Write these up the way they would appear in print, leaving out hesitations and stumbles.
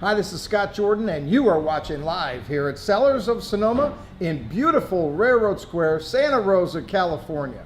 Hi, this is Scott Jordan, and you are watching live here at Cellars of Sonoma in beautiful Railroad Square, Santa Rosa, California.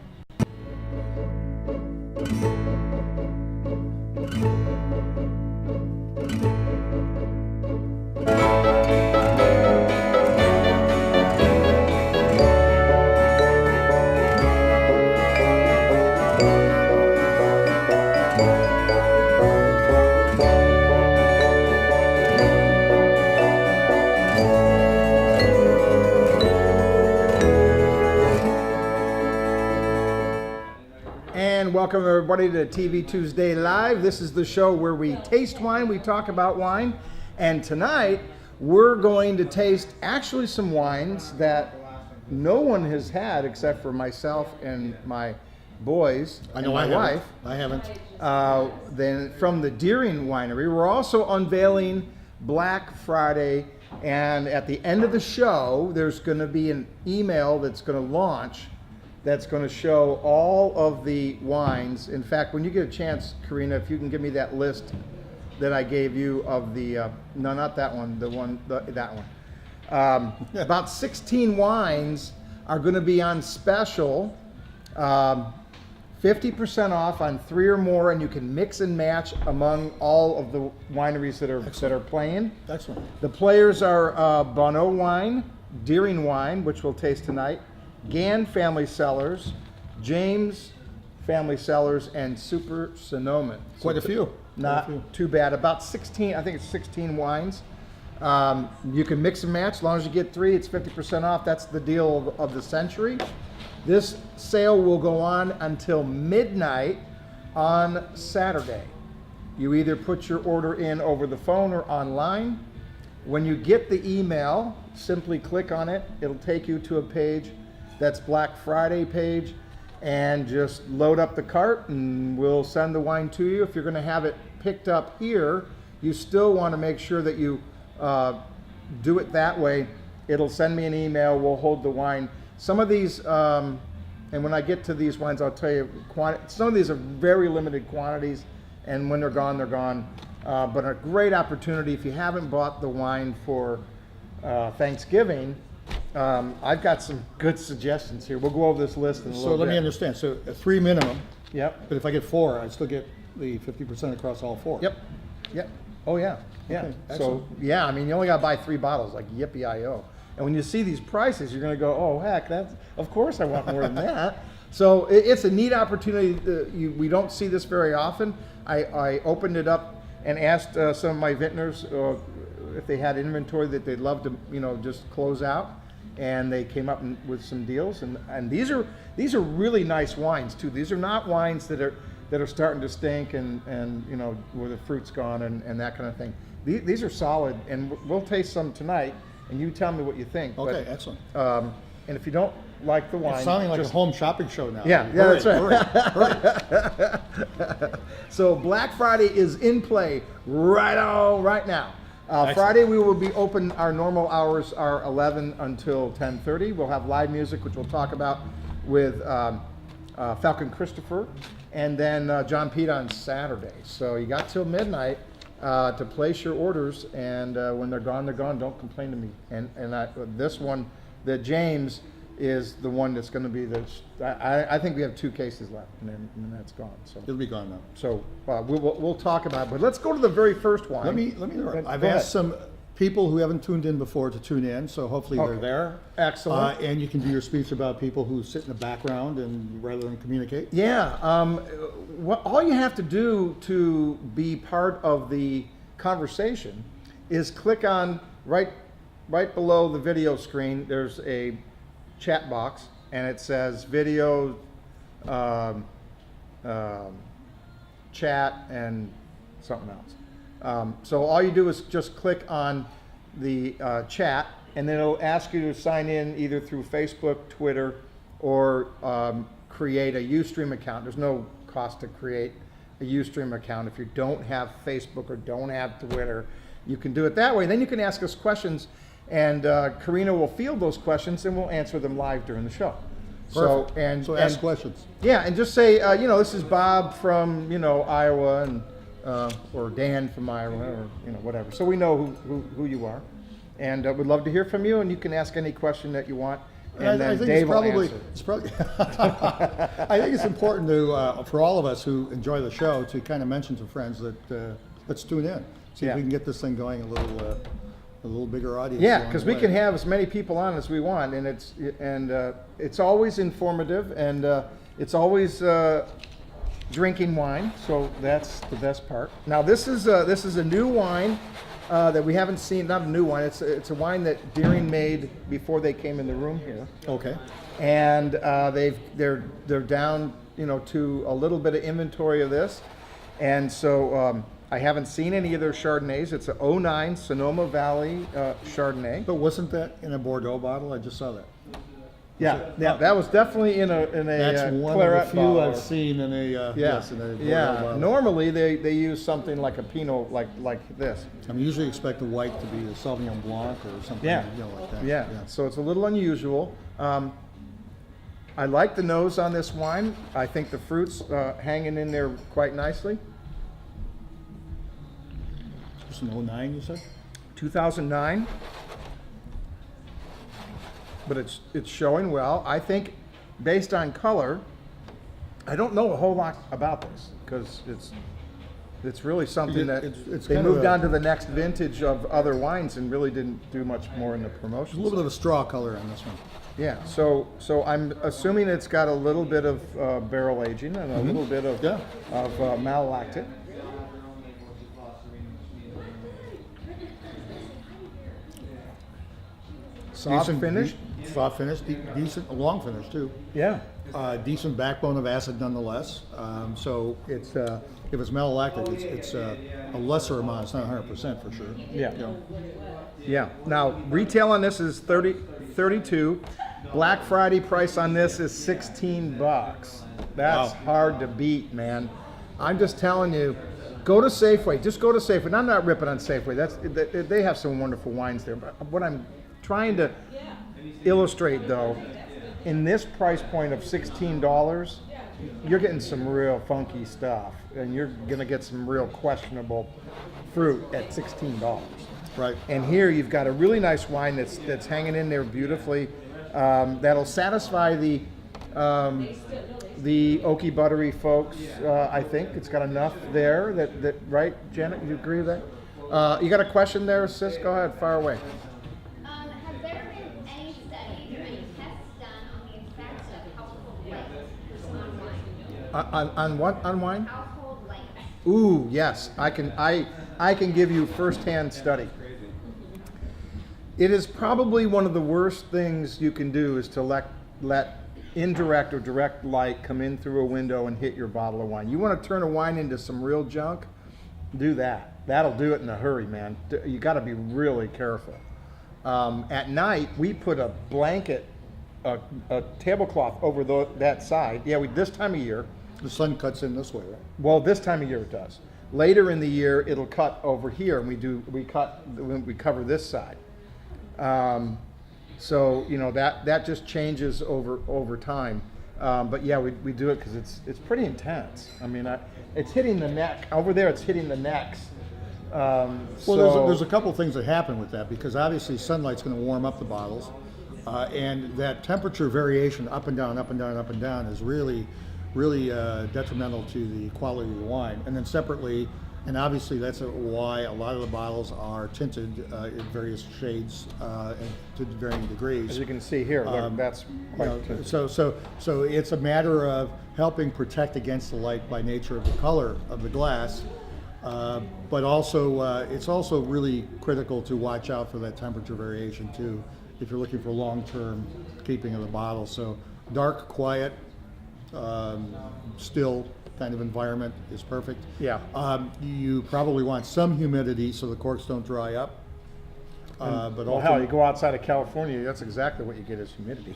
And welcome everybody to TV Tuesday Live. This is the show where we taste wine, we talk about wine, and tonight we're going to taste actually some wines that no one has had except for myself and my boys and my wife. I haven't. Then from the Deering Winery. We're also unveiling Black Friday, and at the end of the show there's going to be an email that's going to launch that's going to show all of the wines. In fact, when you get a chance, Karina, if you can give me that list that I gave you of the, no, not that one, that one. About 16 wines are going to be on special, 50% off on 3 or more, and you can mix and match among all of the wineries that are playing. Excellent. The players are Bonneau Wine, Deering Wine, which we'll taste tonight, Gann Family Cellars, James Family Cellars, and Super Sonoma. Quite a few. Not too bad. About 16, I think it's 16 wines. You can mix and match. As long as you get 3, it's 50% off. That's the deal of the century. This sale will go on until midnight on Saturday. You either put your order in over the phone or online. When you get the email, simply click on it. It'll take you to a page that's Black Friday page, and just load up the cart and we'll send the wine to you. If you're going to have it picked up here, you still want to make sure that you do it that way. It'll send me an email, we'll hold the wine. Some of these, and when I get to these wines, I'll tell you, some of these are very limited quantities, and when they're gone, they're gone. But a great opportunity if you haven't bought the wine for Thanksgiving. I've got some good suggestions here. We'll go over this list in a little bit. So let me understand. So 3 minimum. Yep. But if I get 4, I still get the 50% across all 4. Yep. Yep. Oh yeah. Yeah. Okay, So excellent. yeah, I mean, you only got to buy 3 bottles, like yippee-i-o. And when you see these prices, you're going to go, oh heck, that's, of course I want more than that. So it's a neat opportunity. We don't see this very often. I opened it up and asked some of my vintners if they had inventory that they'd love to, just close out. And they came up with some deals, and these are really nice wines too. These are not wines that are starting to stink and where the fruit's gone and that kind of thing. These are solid, and we'll taste some tonight, and you tell me what you think. Okay, excellent. And if you don't like the wine, It's sounding like a home shopping show now. Yeah, Hurry, that's right. hurry. So Black Friday is in play right now. Friday we will be open. Our normal hours are 11 until 10:30. We'll have live music, which we'll talk about with Falcon Christopher, and then John Pete on Saturday. So you got till midnight to place your orders, and when they're gone, they're gone. Don't complain to me. And this one, the James, is the one that's going to be the. I think we have 2 cases left, and then that's gone. So It'll be gone now. So we'll talk about it. But let's go to the very first wine. Let me. I've asked some people who haven't tuned in before to tune in, so hopefully they're there. Excellent. And you can do your speech about people who sit in the background and rather than communicate. Yeah. All you have to do to be part of the conversation is click on right below the video screen. There's a chat box, and it says video, chat, and something else. So all you do is just click on the chat, and then it'll ask you to sign in either through Facebook, Twitter, or create a Ustream account. There's no cost to create a Ustream account. If you don't have Facebook or don't have Twitter, you can do it that way. Then you can ask us questions, and Karina will field those questions, and we'll answer them live during the show. Perfect. So ask questions. Yeah, and just say, this is Bob from, Iowa, and or Dan from Iowa, or whatever. So we know who you are, and we'd love to hear from you. And you can ask any question that you want, and then Dave will answer. It's probably. I think it's important to for all of us who enjoy the show to kind of mention to friends that let's tune in, see if we can get this thing going a little bigger audience. Yeah, because we can have as many people on as we want, and it's always informative, and it's always drinking wine, so that's the best part. Now this is a new wine that we haven't seen. Not a new wine. It's a wine that Deering made before they came in the room here. Okay. And they're down to a little bit of inventory of this, and so I haven't seen any of their Chardonnays. It's a 09 Sonoma Valley Chardonnay. But wasn't that in a Bordeaux bottle? I just saw that. Yeah, that was definitely in a That's one claret of the few bottle. I've seen in a yes, in a Bordeaux bottle. Normally they use something like a Pinot, like this. I usually expect the white to be a Sauvignon Blanc or something, like that. Yeah. So it's a little unusual. I like the nose on this wine. I think the fruit's hanging in there quite nicely. It's an 09, you said? 2009. But it's showing well. I think, based on color, I don't know a whole lot about this because it's really something that it's they kind of moved on to the next vintage of other wines and really didn't do much more in the promotion. A little bit of a straw color on this one. Yeah. So I'm assuming it's got a little bit of barrel aging and a little bit of malolactic. Soft finish. Soft finish, decent, long finish too. Yeah. Decent backbone of acid nonetheless. So it's if it's malolactic, it's a lesser amount. It's not 100% for sure. Yeah. Yeah. Now retail on this is $32. Black Friday price on this is $16. That's hard to beat, man. I'm just telling you. Go to Safeway. Just go to Safeway. And I'm not ripping on Safeway. They have some wonderful wines there. But what I'm trying to illustrate, though, in this price point of $16, you're getting some real funky stuff, and you're going to get some real questionable fruit at $16. Right. And here you've got a really nice wine that's hanging in there beautifully. That'll satisfy the oaky buttery folks. I think it's got enough there. That right, Janet? You agree with that? You got a question there, sis? Go ahead, fire away. Have there been any studies or any tests done on the effects of household lights on wine? On what? On wine? Household lights. Ooh, yes. I can give you firsthand study. It is probably one of the worst things you can do is to let indirect or direct light come in through a window and hit your bottle of wine. You want to turn a wine into some real junk? Do that. That'll do it in a hurry, man. You got to be really careful. At night, we put a blanket, a tablecloth over that side. Yeah, this time of year. The sun cuts in this way, right? Well, this time of year it does. Later in the year, it'll cut over here, and we cover this side. So that just changes over time. But yeah, we do it because it's pretty intense. I mean, it's hitting the neck over there. It's hitting the necks. Well, there's a couple things that happen with that because obviously sunlight's going to warm up the bottles, and that temperature variation up and down, up and down, up and down is really detrimental to the quality of the wine. And then separately, and obviously that's why a lot of the bottles are tinted in various shades and to varying degrees. As you can see here, that's quite tinted. So it's a matter of helping protect against the light by nature of the color of the glass. But also, it's also really critical to watch out for that temperature variation too, if you're looking for long-term keeping of the bottle. So dark, quiet, still kind of environment is perfect. Yeah. You probably want some humidity so the corks don't dry up. Well, hell, you go outside of California, that's exactly what you get is humidity.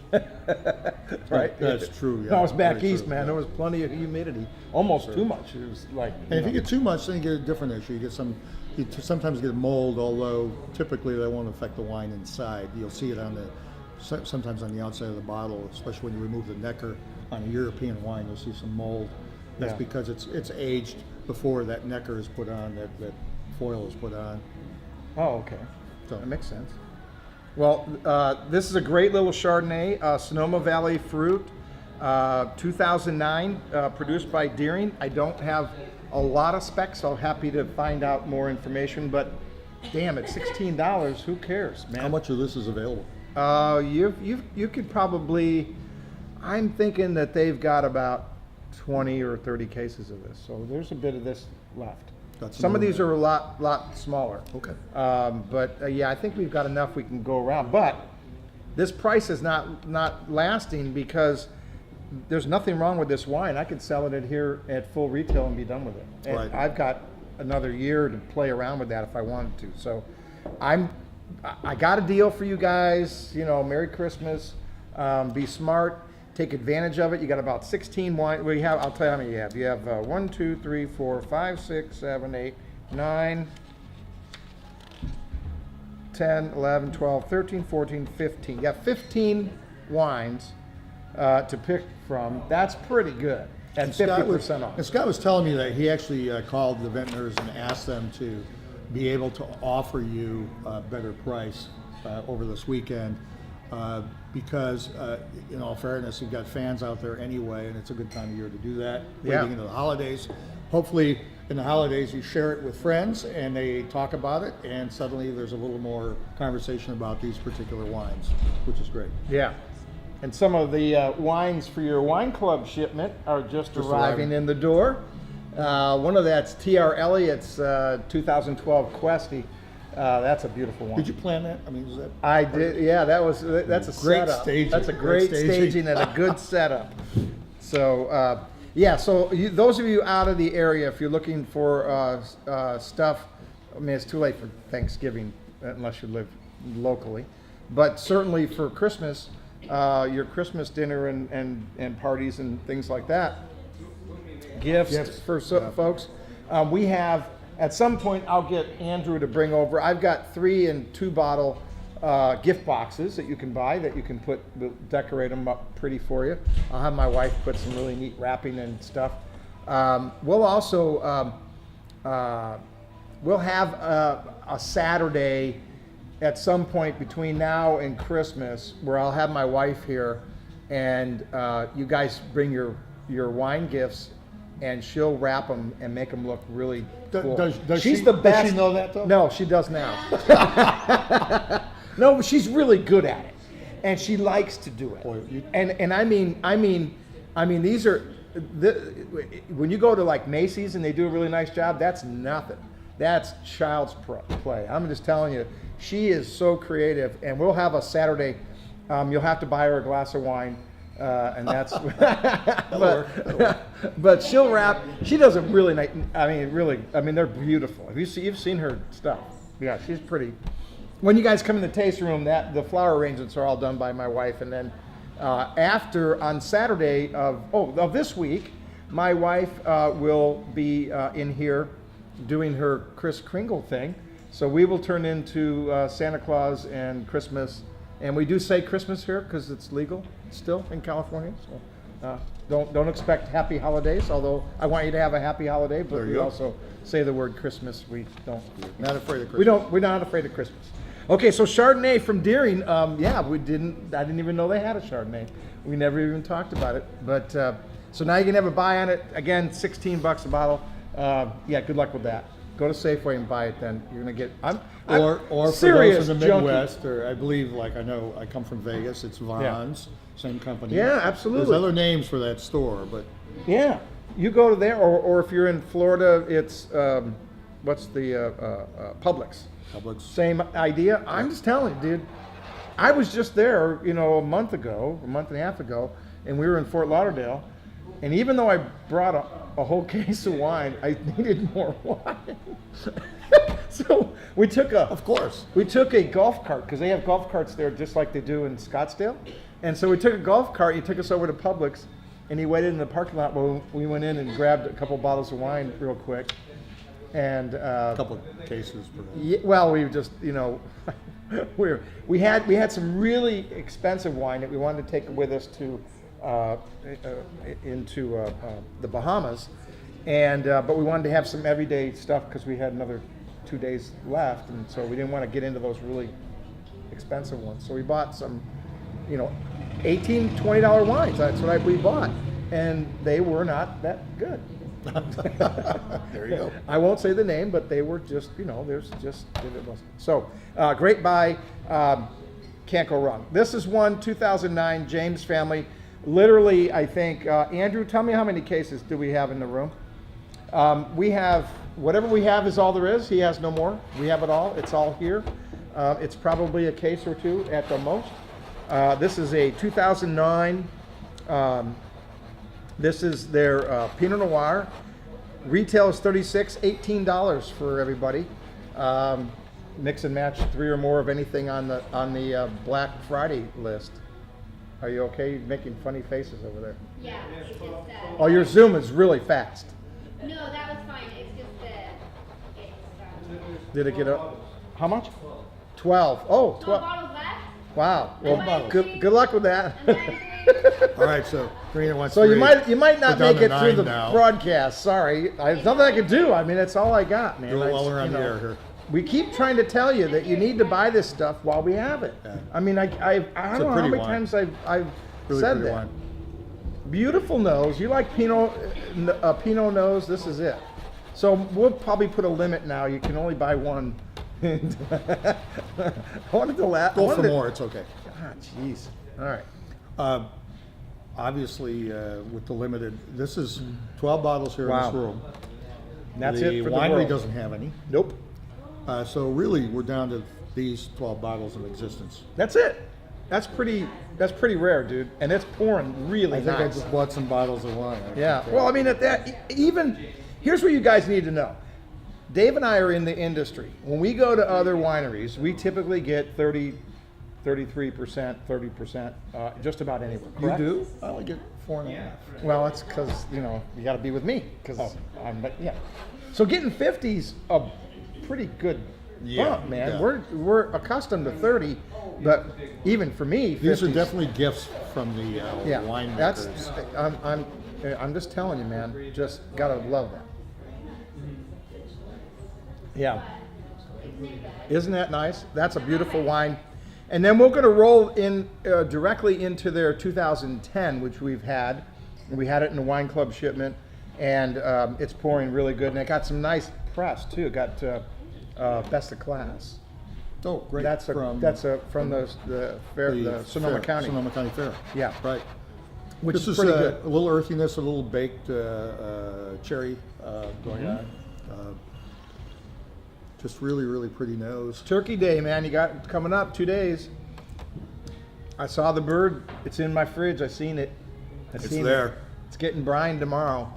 Right? That's true. Yeah. No, I was back Very east, true, man. yeah. There was plenty of humidity, almost too much. It was like. And if you get too much, then you get a different issue. You sometimes get mold, although typically that won't affect the wine inside. You'll see it sometimes on the outside of the bottle, especially when you remove the necker on a European wine. You'll see some mold. That's because it's aged before that necker is put on, that foil is put on. Oh, okay. So- That makes sense. Well, this is a great little Chardonnay, Sonoma Valley Fruit, 2009, produced by Deering. I don't have a lot of specs, so I'm happy to find out more information, but damn, at $16, who cares, man? How much of this is available? You could probably, I'm thinking that they've got about 20 or 30 cases of this, so there's a bit of this left. Got some Some of more these are a lot smaller. Okay. But yeah, I think we've got enough we can go around. But this price is not lasting because there's nothing wrong with this wine. I could sell it here at full retail and be done with it. And Right. I've got another year to play around with that if I wanted to. So I got a deal for you guys. You know, Merry Christmas. Be smart. Take advantage of it. You got about 16 wine. We have. I'll tell you how many you have. You have 1, 2, 3, 4, 5, 6, 7, 8, 9, 10, 11, 12, 13, 14, 15. You got 15 wines to pick from. That's pretty good. At 50% off. And Scott was telling me that he actually called the vintners and asked them to be able to offer you a better price over this weekend because, in all fairness, you've got fans out there anyway, and it's a good time of year to do that, Yeah. leading into the holidays. Hopefully, in the holidays, you share it with friends, and they talk about it, and suddenly there's a little more conversation about these particular wines, which is great. Yeah. And some of the wines for your wine club shipment are just arriving in the door. One of that's T.R. Elliott's 2012 Questy. That's a beautiful one. Did you plan that? I mean, is that? I did. Yeah, that's a Great setup. staging. That's a Great great staging. staging and a good setup. So yeah, so those of you out of the area, if you're looking for stuff, I mean it's too late for Thanksgiving unless you live locally, but certainly for Christmas, your Christmas dinner and parties and things like that, gifts for folks. We have. At some point, I'll get Andrew to bring over. I've got 3 and 2 bottle gift boxes that you can buy that you can decorate them up pretty for you. I'll have my wife put some really neat wrapping and stuff. We'll also we'll have a Saturday at some point between now and Christmas where I'll have my wife here, and you guys bring your wine gifts. And she'll wrap them and make them look really cool. She's the best. Does she know that though? No, she does now. No, but she's really good at it, and she likes to do it. Boy, And I mean, these are when you go to like Macy's and they do a really nice job. That's nothing. That's child's play. I'm just telling you, she is so creative. And we'll have a Saturday. You'll have to buy her a glass of wine. And that's, but she'll wrap. She does a really nice. I mean, they're beautiful. You've seen her stuff? Yeah, she's pretty. When you guys come in the taste room, the flower arrangements are all done by my wife, and then after on Saturday of this week, my wife will be in here doing her Kris Kringle thing. So we will turn into Santa Claus and Christmas. And we do say Christmas here because it's legal still in California. So don't expect happy holidays, although I want you to have a happy holiday. But we also say the word Christmas. We don't. Not afraid of Christmas. We're not afraid of Christmas. Okay, so Chardonnay from Deering. Yeah, I didn't even know they had a Chardonnay. We never even talked about it. But so now you can have a buy on it. Again, $16 a bottle. Yeah, good luck with that. Go to Safeway and buy it. Then you're gonna get. Or for serious those in the junkie. Midwest, or I believe, like I know, I come from Vegas. It's Vons, same company. Yeah, absolutely. There's other names for that store, but Yeah, you go to there, or if you're in Florida, it's what's the Publix. Publix. Same idea. I'm just telling you, dude. I was just there, a month and a half ago, and we were in Fort Lauderdale. And even though I brought a whole case of wine, I needed more wine. So we took a golf cart, because they have golf carts there just like they do in Scottsdale. And so we took a golf cart. He took us over to Publix, and he waited in the parking lot while we went in and grabbed a couple bottles of wine real quick. And a couple of cases. yeah, well, we just, we had some really expensive wine that we wanted to take with us to into the Bahamas, And but we wanted to have some everyday stuff because we had another 2 days left, and so we didn't want to get into those really expensive ones. So we bought some, you know, $18, $20 wines. That's what we bought, and they were not that good. There you go. I won't say the name, but they were just, you know, there's just, it wasn't. So, great buy. Can't go wrong. This is one 2009 James family. Literally, I think, Andrew, tell me how many cases do we have in the room? We have, whatever we have is all there is. He has no more. We have it all. It's all here. It's probably a case or two at the most. This is a 2009. This is their Pinot Noir. Retail is $36, $18 for everybody. Mix and match 3 or more of anything on the Black Friday list. Are you okay? You're making funny faces over there. Yeah, it's just Oh, your Zoom is really fast. no, that was fine. It's just it's Did it get up? How much? 12. Oh, 12 12. bottles left. Wow. Well, Well, good luck with that. All right, so Karina wants So you 3. might not We're down make to it through 9 the now. broadcast. Sorry, there's nothing I can do. I mean, that's all I got, man. Do it while I- we're on you the know, air here. We keep trying to tell you that you need to buy this stuff while we have it. Yeah. I mean, I don't know how pretty many wine. times I've Really said pretty that. wine. Beautiful nose. You like Pinot nose? This is it. So we'll probably put a limit now. You can only buy one. I wanted to laugh. Go for more. It's okay. Ah, jeez. All right. Obviously, with the limited, this is 12 bottles here Wow. in this room. That's the it for the winery world. doesn't have any. Nope. So really, we're down to these 12 bottles in existence. That's it. That's pretty rare, dude. And it's pouring really I think I nice. just bought some bottles of wine. Yeah. Well, I mean, at that, even here's what you guys need to know. Dave and I are in the industry. When we go to other wineries, we typically get 30, 33%, 30%, just about anywhere. You Correct? do? I only get 4.5. Well, that's because you got to be with me because Oh. yeah. So getting 50's a pretty good bump, man. yeah. We're accustomed to 30, but even for me, 50's, These are definitely gifts from the yeah. winemakers. I'm just telling you, man. Just gotta love that. Yeah. Isn't that nice? That's a beautiful wine. And then we're going to roll in directly into their 2010, which we've had. We had it in the wine club shipment, and it's pouring really good. And it got some nice press too. It got best of class. Oh, great. That's from the fair, the Sonoma fair, County. Sonoma County Fair. Yeah. Right. Which This is is pretty good. a little earthiness, a little baked cherry going on. Just really, really pretty nose. Turkey Day, man. You got it coming up 2 days. I saw the bird. It's in my fridge. I seen it. It's there. It's getting brined tomorrow.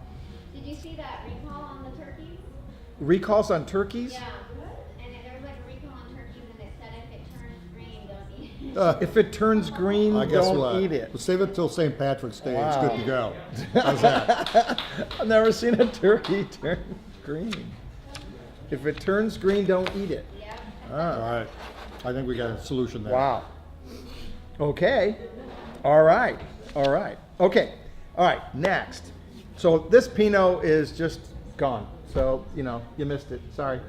Did you see that recall on the turkeys? Recalls on turkeys? Yeah. And there was like a recall on turkeys, and it said if it turns green, don't eat it. If it turns green, I guess don't what? eat it. We'll save it till St. Patrick's Day. It's Wow. good to go. How's that? I've never seen a turkey turn green. If it turns green, don't eat it. Yeah. All right. I think we got a solution there. Wow. Okay. All right. All right. Okay. All right. Next. So this Pinot is just gone. So, you missed it. Sorry.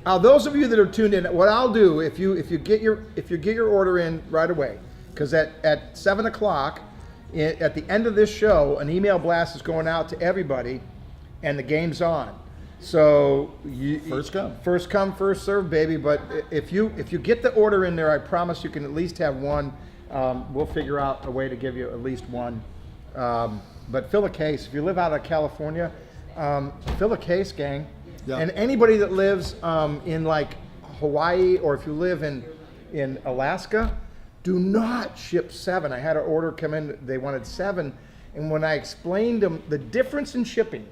Those of you that are tuned in, what I'll do if you get your order in right away, because at 7 o'clock at the end of this show, an email blast is going out to everybody, and the game's on. So First come. first come, first serve, baby. But if you get the order in there, I promise you can at least have one. We'll figure out a way to give you at least one. But fill a case. If you live out of California, fill a case, gang. Yeah. And anybody that lives in like Hawaii, or if you live in Alaska, do not ship 7. I had an order come in. They wanted 7, and when I explained them the difference in shipping,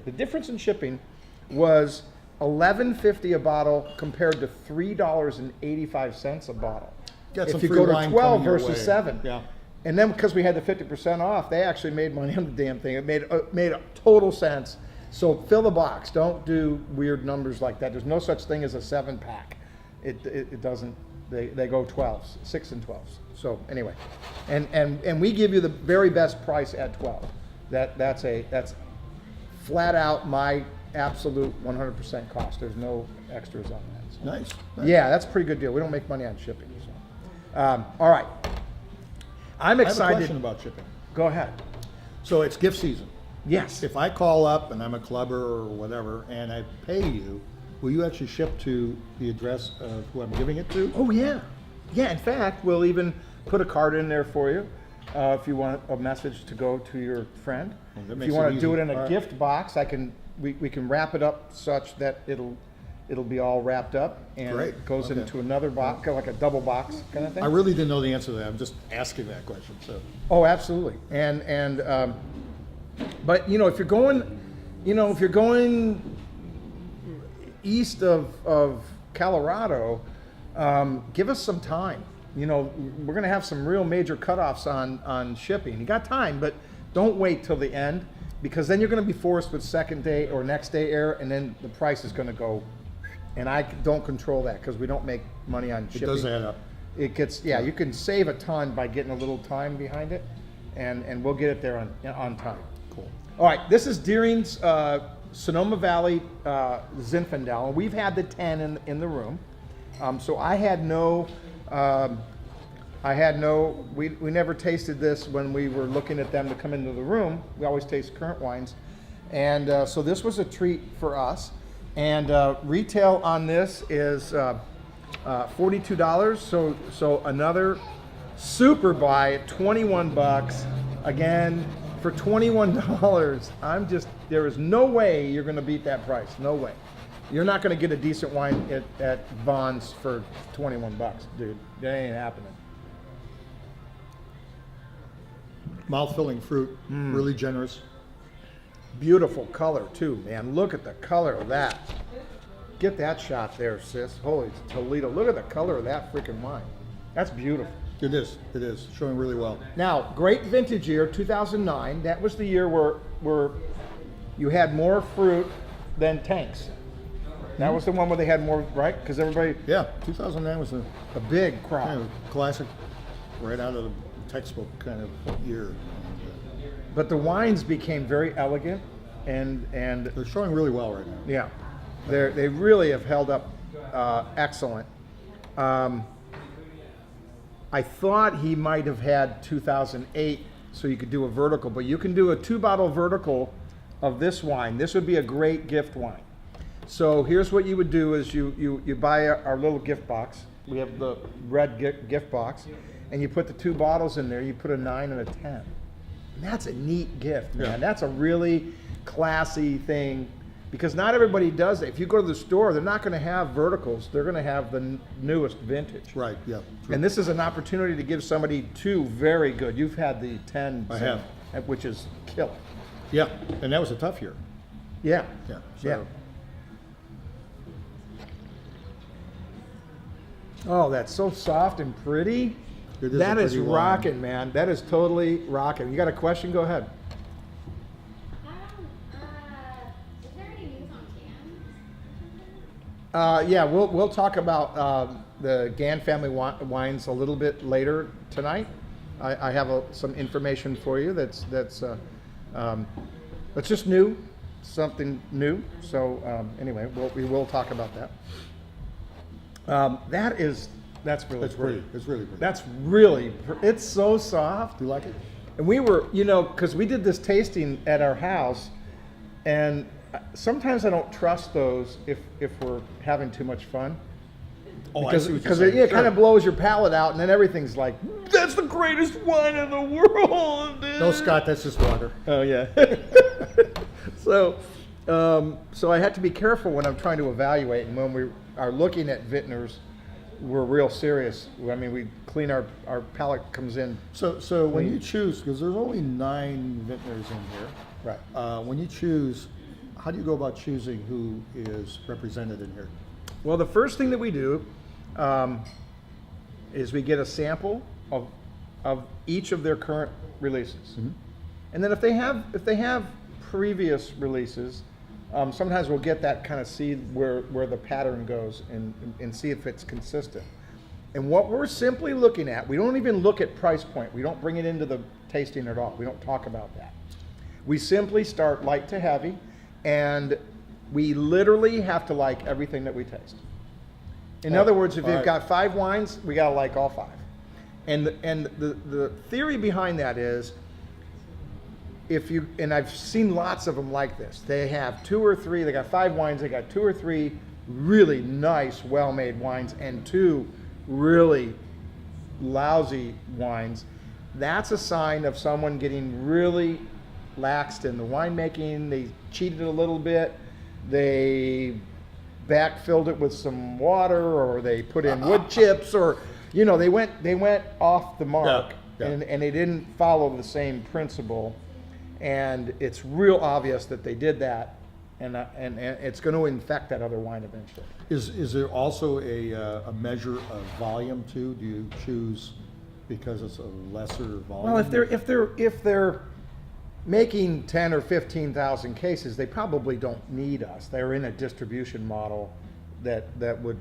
was $11.50 a bottle compared to $3.85 a bottle. Got if some you free go to wine 12 coming your versus way. 7. Yeah. And then because we had the 50% off, they actually made money on the damn thing. It made a total sense. So fill the box. Don't do weird numbers like that. There's no such thing as a 7-pack. It doesn't. They go 12s, 6 and 12s. So anyway, and we give you the very best price at 12. That's flat out my absolute 100% cost. There's no extras on that. So. Nice. Yeah, that's a pretty good deal. We don't make money on shipping. So. All right. I'm I have a excited. question about shipping. Go ahead. So it's gift season. Yes. If I call up and I'm a clubber or whatever and I pay you, will you actually ship to the address of who I'm giving it to? Oh yeah. Yeah. In fact, we'll even put a card in there for you if you want a message to go to your friend. Well, that If makes you it want to do easy. it in a All right. gift box, we can wrap it up such that it'll be all wrapped up and Great. it goes Okay. into another box, like a double box kind of thing. I really didn't know the answer to that. I'm just asking that question. So Oh, absolutely. But if you're going east of Colorado, give us some time. We're going to have some real major cutoffs on shipping. You got time, but don't wait till the end, because then you're going to be forced with second day or next day air, and then the price is going to go. And I don't control that because we don't make money on it shipping. does add up. It gets, you can save a ton by getting a little time behind it, and we'll get it there on time. Cool. All right, this is Deering's Sonoma Valley Zinfandel, and we've had the 10 in the room. So we never tasted this when we were looking at them to come into the room. We always taste current wines. And so this was a treat for us. And retail on this is $42. So another super buy at 21 bucks. Again, for $21, there is no way you're going to beat that price. No way. You're not going to get a decent wine at Vaughn's for 21 bucks, dude. That ain't happening. Mouth-filling fruit, really generous. Beautiful color too, man. Look at the color of that. Get that shot there, sis. Holy Toledo. Look at the color of that freaking wine. That's beautiful. It is. Showing really well. Now, great vintage year, 2009. That was the year where you had more fruit than tanks. That was the one where they had more, right? Because everybody, Yeah, 2009 was a a big crop. kind of classic, right out of the textbook kind of year. But the wines became very elegant, and They're showing really well right now. yeah, they really have held up excellent. I thought he might have had 2008, so you could do a vertical, but you can do a 2-bottle vertical of this wine. This would be a great gift wine. So here's what you would do: is you buy our little gift box. We have the red gift box, and you put the 2 bottles in there. You put a 9 and a 10. And that's a neat gift, man. Yeah. That's a really classy thing, because not everybody does it. If you go to the store, they're not going to have verticals. They're going to have the newest vintage. Right, yeah. True. And this is an opportunity to give somebody 2 very good. You've had the 10, I have. which is killer. Yeah, and that was a tough year. Yeah. Yeah. Yeah. Oh, that's so soft and pretty. It is a That is pretty wine. rocking, man. That is totally rocking. You got a question? Go ahead. Is there any news on cans? Yeah, we'll talk about the Gann family wines a little bit later tonight. I have some information for you that's just new, something new. So anyway, we will talk about that. That's really That's pretty. pretty. It's really pretty. That's really, it's so soft. You like it? And we were, because we did this tasting at our house, and sometimes I don't trust those if we're having too much fun. Oh, I see what you're Because saying. it kind Sure. of blows your palate out, and then everything's like, that's the greatest wine in the world. No, Scott, that's just water. Oh yeah. So I had to be careful when I'm trying to evaluate, and when we are looking at vintners, we're real serious. I mean, we clean our palate comes in. So when you choose, because there's only 9 vintners in here. Right. When you choose, how do you go about choosing who is represented in here? Well, the first thing that we do is we get a sample of each of their current releases, and then if they have previous releases, sometimes we'll get that kind of see where the pattern goes and see if it's consistent. And what we're simply looking at, we don't even look at price point. We don't bring it into the tasting at all. We don't talk about that. We simply start light to heavy, and we literally have to like everything that we taste. In Oh, other words, if all you've right. got 5 wines, we gotta like all 5. And the theory behind that is, if you, and I've seen lots of them like this, they have 2 or 3, they got 5 wines, they got 2 or 3 really nice, well-made wines, and 2 really lousy wines. That's a sign of someone getting really laxed in the winemaking. They cheated a little bit. They backfilled it with some water, or they put in wood chips, or they went off the mark. Yeah, yeah. And they didn't follow the same principle. And it's real obvious that they did that, and it's going to infect that other wine eventually. Is there also a measure of volume too? Do you choose because it's a lesser volume? Well, if they're making 10 or 15,000 cases, they probably don't need us. They're in a distribution model that would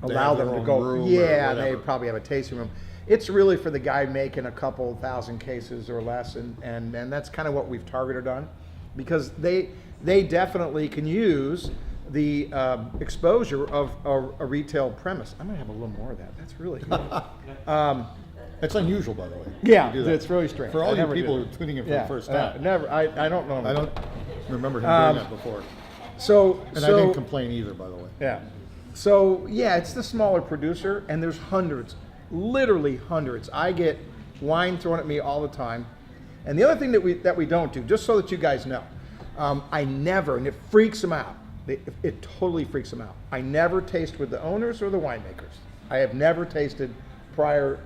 allow have them their to own go. room or Yeah, they whatever. probably have a tasting room. It's really for the guy making a couple thousand cases or less, and that's kind of what we've targeted on, because they definitely can use the exposure of a retail premise. I'm gonna have a little more of that. That's really good. It's unusual, by the way. Yeah, to do that. it's really strange. For I all you never people did who that. are tuning in for Yeah, the first time, never. I don't know. I don't remember him doing that before. So And I didn't complain either, by the way. Yeah. So yeah, it's the smaller producer, and there's hundreds, literally hundreds. I get wine thrown at me all the time. And the other thing that we don't do, just so that you guys know, I never, and it freaks them out. It totally freaks them out. I never taste with the owners or the winemakers. I have never tasted prior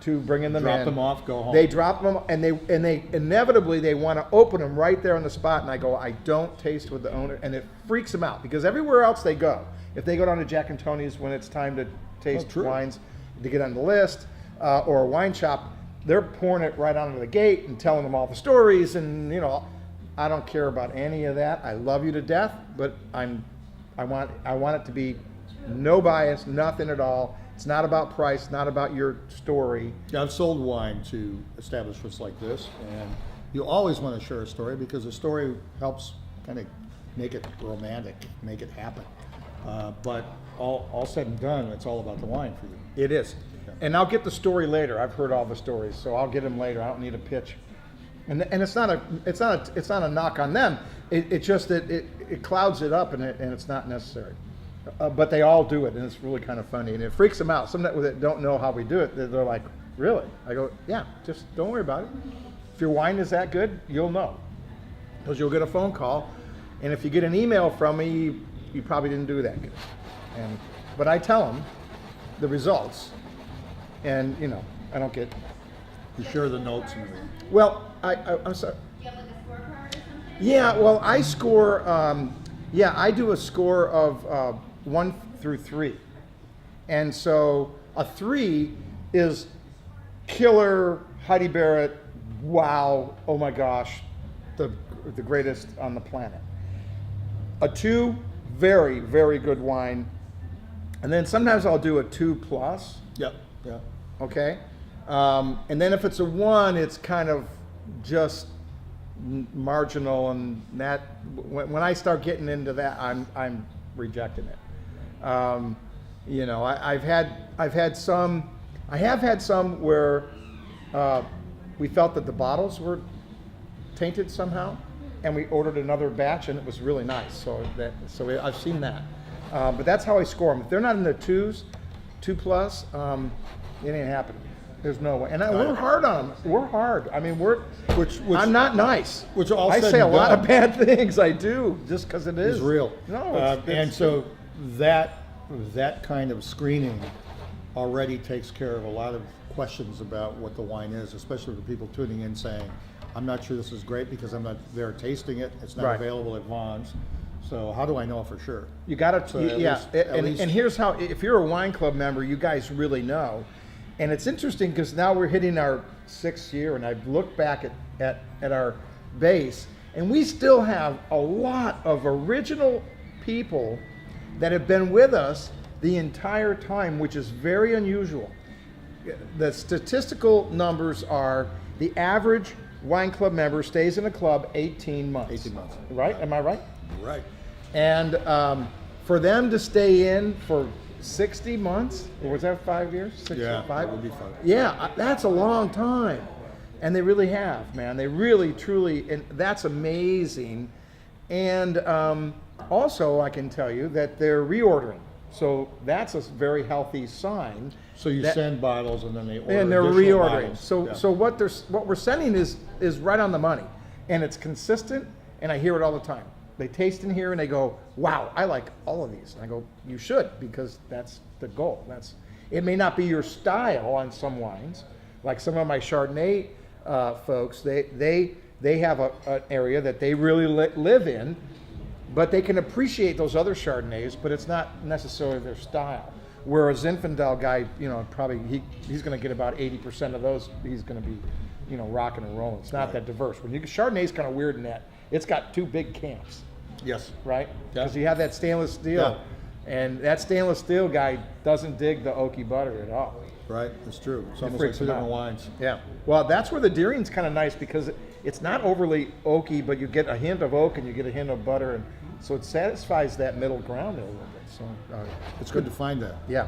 to bringing them in. Drop them off, go home. They drop them, and they inevitably they want to open them right there on the spot. And I go, I don't taste with the owner, and it freaks them out, because everywhere else they go, if they go down to Jack and Tony's when it's time to taste true. wines to get on the list, or a wine shop, they're pouring it right onto the gate and telling them all the stories, and I don't care about any of that. I love you to death, but I want it to be no bias, nothing at all. It's not about price, not about your story. Yeah, I've sold wine to establishments like this, and you always want to share a story, because a story helps kind of make it romantic, make it happen. But all said and done, it's all about the wine for you. It is. And I'll get the story later. I've heard all the stories, so I'll get them later. I don't need a pitch. And it's not a knock on them. It's just that it clouds it up, and it's not necessary. But they all do it, and it's really kind of funny, and it freaks them out. Some that don't know how we do it, they're like, really? I go, yeah, just don't worry about it. If your wine is that good, you'll know, because you'll get a phone call, and if you get an email from me, you probably didn't do that good. But I tell them the results, and I don't get. You share the notes and everything. Well, I'm sorry. Do you have like a scorecard or something? Yeah, well, I score. I do a score of 1 through 3, and so a 3 is killer, Heidi Barrett, wow, oh my gosh, the greatest on the planet. A 2, very, very good wine, and then sometimes I'll do a 2+. Yep. Yeah. Okay, and then if it's a 1, it's kind of just marginal, and that when I start getting into that, I'm rejecting it. I have had some where we felt that the bottles were tainted somehow, and we ordered another batch, and it was really nice. So I've seen that, but that's how I score them. If they're not in the 2s, 2+, it ain't happening. There's no way. And we're hard on them. We're hard. I mean, I'm not nice. Which all I said say a and lot done of bad things. I do, just because it is. Is real. No, and so that kind of screening already takes care of a lot of questions about what the wine is, especially for people tuning in saying, I'm not sure this is great because I'm not there tasting it. It's not Right. available at Vaughn's. So how do I know for sure? You got So to, at yeah. least- at least- And here's how: if you're a wine club member, you guys really know. And it's interesting because now we're hitting our 6th year, and I've looked back at our base, and we still have a lot of original people that have been with us the entire time, which is very unusual. The statistical numbers are the average wine club member stays in a club 18 months. 18 months. Right? Am I right? Right. And for them to stay in for 60 months, or was that 5 years? 6 Yeah, or 5? it would be fun. Yeah, that's a long time. And they really have, man. They really, truly, and that's amazing. And also, I can tell you that they're reordering. So that's a very healthy sign. So you that- send bottles and then they order and they're additional reordering. bottles. So Yeah. so what we're sending is right on the money, and it's consistent. And I hear it all the time. They taste in here and they go, "Wow, I like all of these." And I go, "You should, because that's the goal. It may not be your style on some wines, like some of my Chardonnay folks. They have an area that they really live in, but they can appreciate those other Chardonnays, but it's not necessarily their style. Whereas Zinfandel guy, probably he's going to get about 80% of those. He's going to be, rocking and rolling. It's not that diverse. Chardonnay's kind of weird in that it's got two big camps, Yes. right? Yeah. Because you have that stainless steel, and that stainless steel guy doesn't dig the oaky butter at all. Right. It's true. It's almost like freaks two them different out. wines. Yeah. Well, that's where the Deering's kind of nice, because it's not overly oaky, but you get a hint of oak and you get a hint of butter, and so it satisfies that middle ground there a little bit. So It's good to find that. yeah.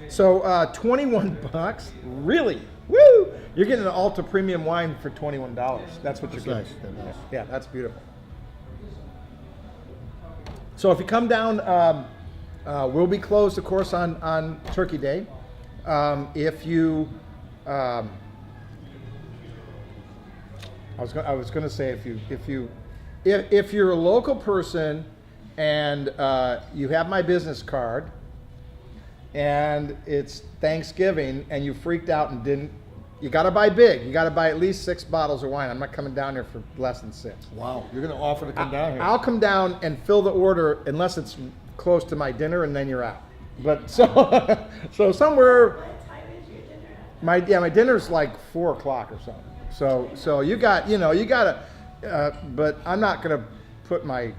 So $21, really? Woo! You're getting an Alta Premium wine for $21. That's what That's you're nice. getting. That's nice. Yeah, that's beautiful. So if you come down, we'll be closed, of course, on Turkey Day. If you, I was going to say if you're a local person and you have my business card, and it's Thanksgiving and you freaked out and didn't, you got to buy big. You got to buy at least 6 bottles of wine. I'm not coming down here for less than 6. Wow. You're going to offer to come down here. I'll come down and fill the order unless it's close to my dinner, and then you're out. But so so somewhere. My dinner's like 4 o'clock or something. So you got to, but I'm not gonna put my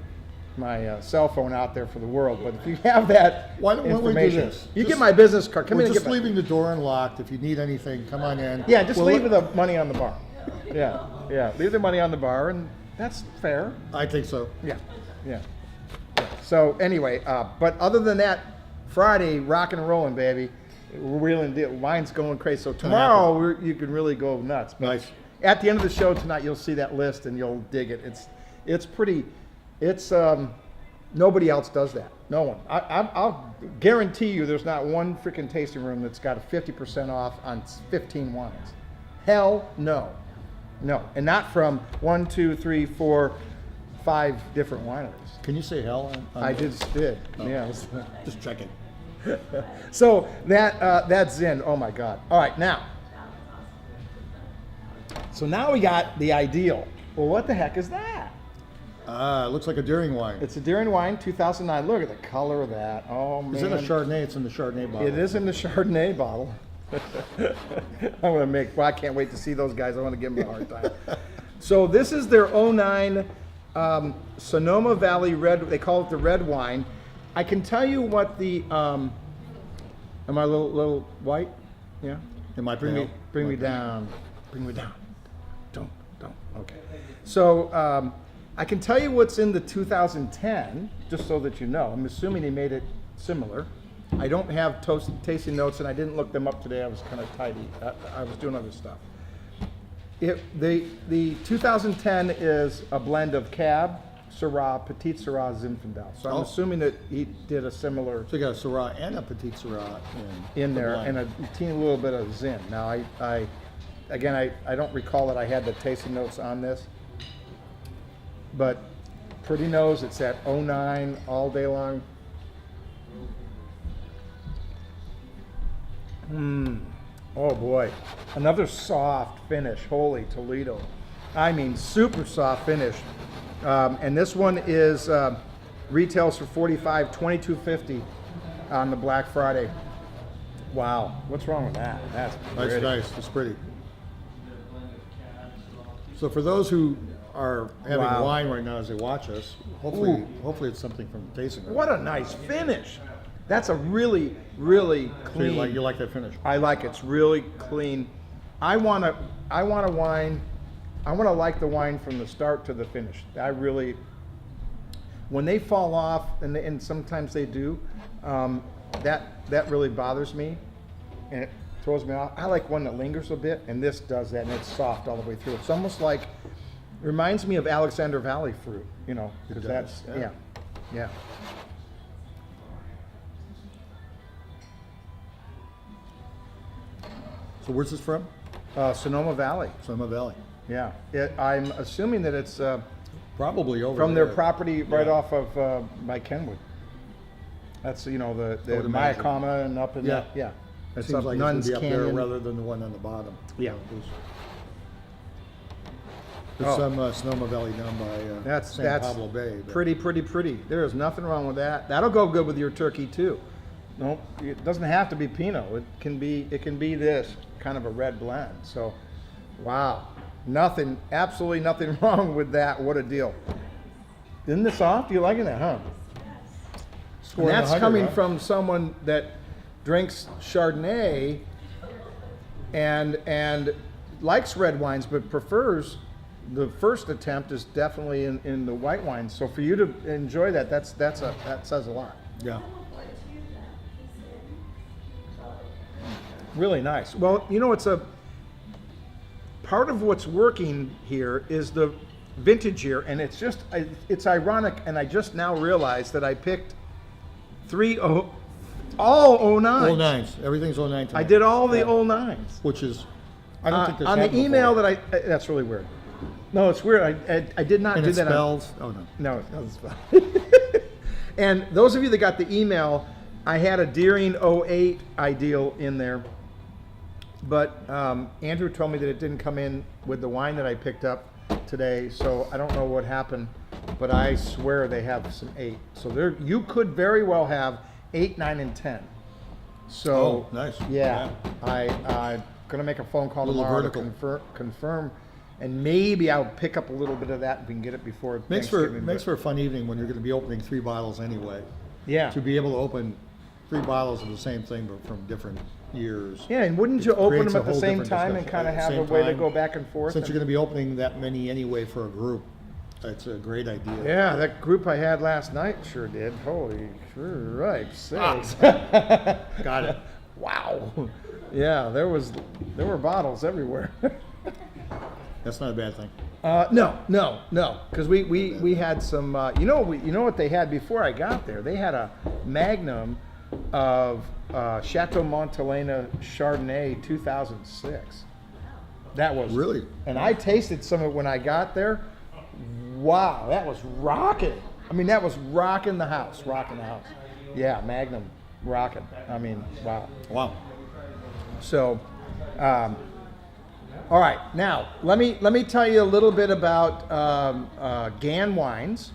cell phone out there for the world. But if you have that Why don't we do information, this? you Just- get my business card. Come We're in and just get my, leaving the door unlocked. If you need anything, come on in. yeah, just Well, leave the money on the bar. Yeah, leave the money on the bar, and that's fair. I think so. Yeah. So anyway, but other than that, Friday, rocking and rolling, baby. We're wheeling deal. Wine's going crazy. So tomorrow you can really go nuts. But Nice. at the end of the show tonight, you'll see that list and you'll dig it. It's pretty. It's nobody else does that. No one. I'll guarantee you, there's not one freaking tasting room that's got a 50% off on 15 wines. Hell no, and not from 1, 2, 3, 4, 5 different wineries. Can you say hell? I just did. Oh. Yeah. Just checking. So that's Zin. Oh my God. All right, now. So now we got the ideal. Well, what the heck is that? It looks like a Deering wine. It's a Deering wine, 2009. Look at the color of that. Oh man. Is it a Chardonnay? It's in the Chardonnay bottle. It is in the Chardonnay bottle. I can't wait to see those guys. I want to give them a hard time. So this is their 09 Sonoma Valley Red. They call it the red wine. I can tell you what the. Am I a little white? Yeah. Am I Bring pale? me Am I down. Bring me down. Don't. Okay. So I can tell you what's in the 2010, just so that you know. I'm assuming they made it similar. I don't have tasting notes, and I didn't look them up today. I was kind of tidy. I was doing other stuff. The 2010 is a blend of Cab, Syrah, Petit Syrah, Zinfandel. So I'm Oh. assuming that he did a similar So you got a Syrah and a Petit Syrah in the there, blend. and a teeny little bit of Zin. Now I don't recall that I had the tasting notes on this, but pretty nose. It's at 09 all day long. Oh boy, another soft finish. Holy Toledo. I mean, super soft finish. And this one is retails for $45, $22.50 on the Black Friday. Wow, what's wrong with that? That's That's pretty. nice. It's pretty. So for those who are having Wow. wine right now as they watch us, hopefully it's something from the tasting room. What a nice finish. That's a really, really So clean. you like that finish? I like it. It's really clean. I want a wine want to like the wine from the start to the finish. I really, when they fall off, and sometimes they do, that really bothers me, and it throws me off. I like one that lingers a bit, and this does that, and it's soft all the way through. It's almost like, reminds me of Alexander Valley fruit, you know, because that's, yeah. So where's this from? Sonoma Valley, Sonoma Valley. yeah. I'm assuming that it's Probably over from their there. property right off of by Kenwood. That's, you know, the would imagine. Mayakama and up in Yeah. that, yeah. It's Seems up like Nuns it's gonna be up Canyon. there rather than the one on the bottom. Yeah. There's Oh. some Sonoma Valley down by San Pablo Bay. but- pretty. There is nothing wrong with that. That'll go good with your turkey too. No, it doesn't have to be Pinot. It can be this kind of a red blend. So, wow, absolutely nothing wrong with that. What a deal! Isn't this soft? You liking that, huh? And Scoring that's 100, coming huh? from someone that drinks Chardonnay and likes red wines, but prefers the first attempt is definitely in the white wines. So for you to enjoy that, that says a lot. Yeah. Really nice. Well, you know, it's a part of what's working here is the vintage year, and it's ironic, and I just now realized that I picked all 09s. 09s. Everything's 09 tonight. I did all the Yeah. 09s. Which is, I don't think this on the happened email before. that that's really weird. No, it's weird. I did not And do it that. spells, oh no. No, it doesn't spell. And those of you that got the email, I had a Deering 08 ideal in there, but Andrew told me that it didn't come in with the wine that I picked up today, so I don't know what happened, but I swear they have some 8. So there, you could very well have 8, 9, and 10. So Oh, nice. Yeah, I'm gonna make a phone call Little tomorrow vertical. to confirm, and maybe I'll pick up a little bit of that if we can get it before Makes Thanksgiving. for but- a fun evening when you're going to be opening 3 bottles anyway. Yeah. To be able to open 3 bottles of the same thing but from different years. Yeah, and wouldn't It you open creates them a at the whole same different time and discussion. kind of At the have a same way to time, go back and forth? Since you're going to be opening that many anyway for a group, it's a great idea. Yeah, that group I had last night sure did. Holy right sakes. Got it. Wow. Yeah, there were bottles everywhere. That's not a bad thing. No, because we had some. You know what they had before I got there? They had a Magnum of Chateau Montelena Chardonnay 2006. That was Really? and I tasted some of it when I got there. Wow, that was rocking. I mean, that was rocking the house. Yeah, Magnum, rocking. I mean, wow. Wow. So, all right. Now, let me tell you a little bit about Gann Wines.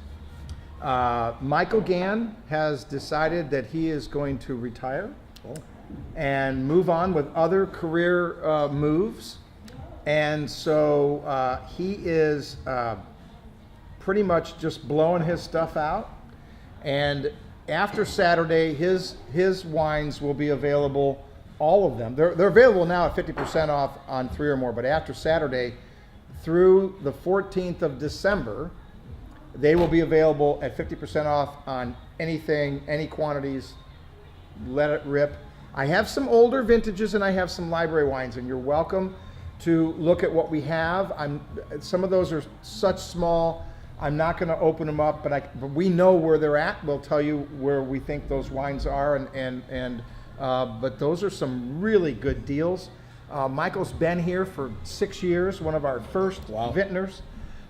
Michael Gann has decided that he is going to retire and move on with other career moves, and so he is pretty much just blowing his stuff out. And after Saturday, his wines will be available. All of them. They're available now at 50% off on 3 or more, but after Saturday through the 14th of December, they will be available at 50% off on anything, any quantities. Let it rip. I have some older vintages and I have some library wines, and you're welcome to look at what we have. Some of those are such small, I'm not going to open them up, but we know where they're at. We'll tell you where we think those wines are, but those are some really good deals. Michael's been here for 6 years, one of our first vintners.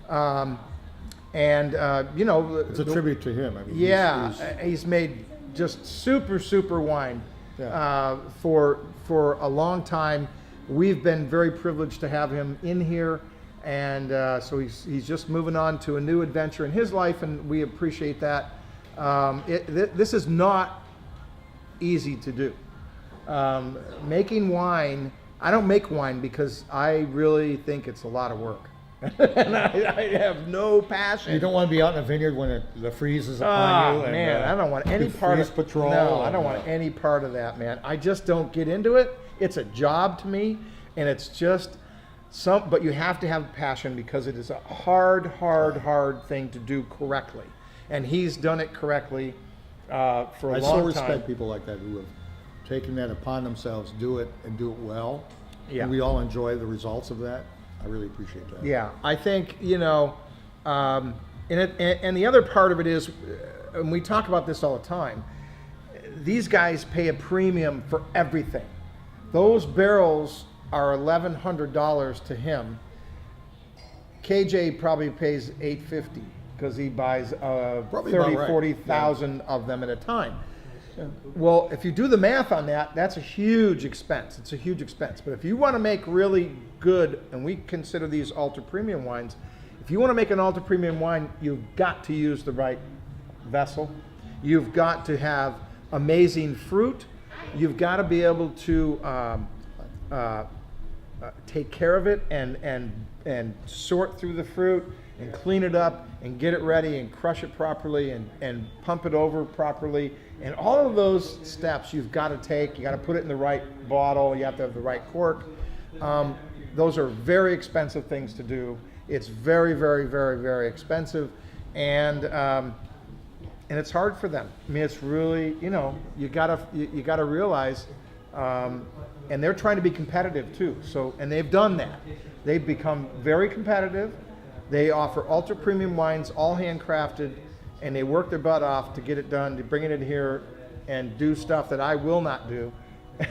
You know, It's a tribute to him. I mean, he's made just super wine Yeah. for a long time. We've been very privileged to have him in here, and so he's just moving on to a new adventure in his life, and we appreciate that. This is not easy to do. Making wine, I don't make wine because I really think it's a lot of work. And I have no passion. You don't want to be out in a vineyard when the freeze is upon you. Oh man, I don't want any do part freeze of patrol. No, I don't want any part of that, man. I just don't get into it. It's a job to me, and it's just But you have to have passion because it is a hard thing to do correctly. And he's done it correctly for a I long so respect time. people like that who have taken that upon themselves, do it and do it well. Yeah. And we all enjoy the results of that. I really appreciate that. Yeah, I think, and the other part of it is, and we talk about this all the time, these guys pay a premium for everything. Those barrels are $1,100 to him. KJ probably pays $850 because he buys Probably 30, about right. 40,000 of them at a time. Well, if you do the math on that, that's a huge expense. It's a huge expense. But if you want to make really good, and we consider these ultra premium wines, if you want to make an ultra premium wine, you've got to use the right vessel. You've got to have amazing fruit. You've got to be able to take care of it and sort through the fruit and clean it up and get it ready and crush it properly and pump it over properly. And all of those steps you've got to take. You got to put it in the right bottle. You have to have the right cork. Those are very expensive things to do. It's very, very, very, very expensive, and it's hard for them. I mean, it's really, you gotta realize, and they're trying to be competitive too. So, and they've done that. They've become very competitive. They offer ultra premium wines, all handcrafted, and they work their butt off to get it done, to bring it in here and do stuff that I will not do.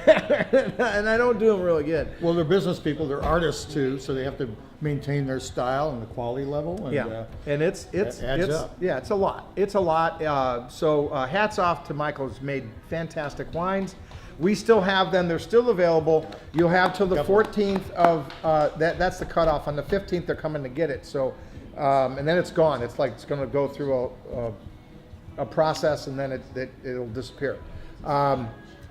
And I don't do them really good. Well, they're business people, they're artists too, so they have to maintain their style and the quality level. And, Yeah, and it's adds up. yeah, it's a lot. It's a lot. So hats off to Michael, who's made fantastic wines. We still have them. They're still available. You'll have till the 14th of that's the cutoff. On the 15th, they're coming to get it. So, and then it's gone. It's like it's going to go through a process, and then it'll disappear.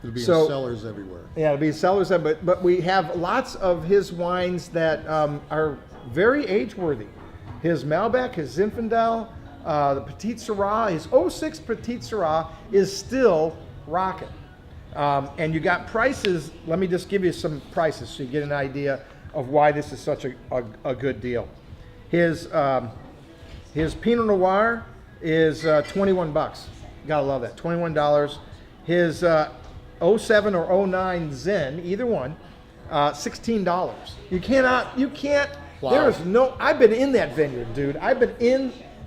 It'll be So- in cellars everywhere. Yeah, it'll be sellers, but we have lots of his wines that are very age-worthy. His Malbec, his Zinfandel, the Petit Syrah, his 06 Petit Syrah is still rocking. And you got prices. Let me just give you some prices so you get an idea of why this is such a good deal. His Pinot Noir is $21. Gotta love that, $21. His 07 or 09 Zin, either one, $16. You can't, Wow. there is no, I've been in that vineyard, dude.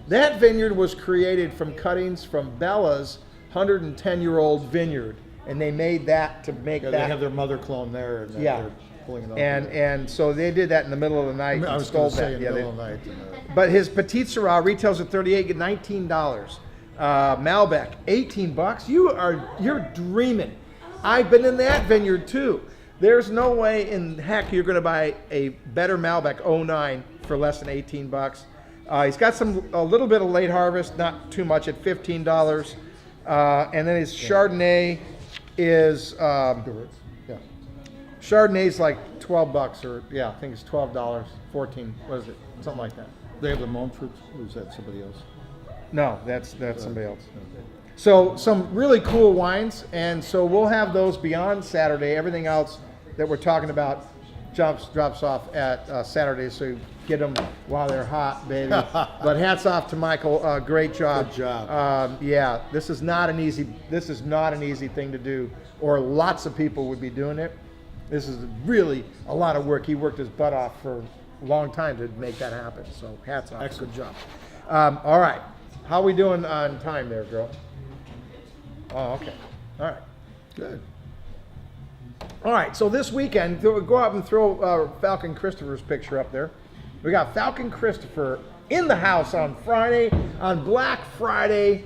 That vineyard was created from cuttings from Bella's 110-year-old vineyard. And they made that to make Yeah, that. they have their mother clone there, and Yeah. they're pulling it off. and so they did that in the middle of the night. I and was going stole to say that. in Yeah, the they- middle of the night. But his Petit Syrah retails at $38, get $19. Malbec, $18. You're dreaming. I've been in that vineyard too. There's no way in heck you're going to buy a better Malbec 09 for less than $18. He's got a little bit of late harvest, not too much, at $15. And then his Chardonnay is Yeah. Chardonnay's like $12, or yeah, I think it's $12, 14. What is it? Something like that. They have the monk fruits, or is that somebody else? No, that's somebody else. So some really cool wines, and so we'll have those beyond Saturday. Everything else that we're talking about drops off at Saturday, so you get them while they're hot, baby. But hats off to Michael, great job. Good job. Yeah, this is not an easy thing to do, or lots of people would be doing it. This is really a lot of work. He worked his butt off for a long time to make that happen. So hats off. Excellent. Good job. All right, how we doing on time there, girl? Oh, okay. All right. Good. All right, so this weekend, go out and throw Falcon Christopher's picture up there. We got Falcon Christopher in the house on Friday, on Black Friday.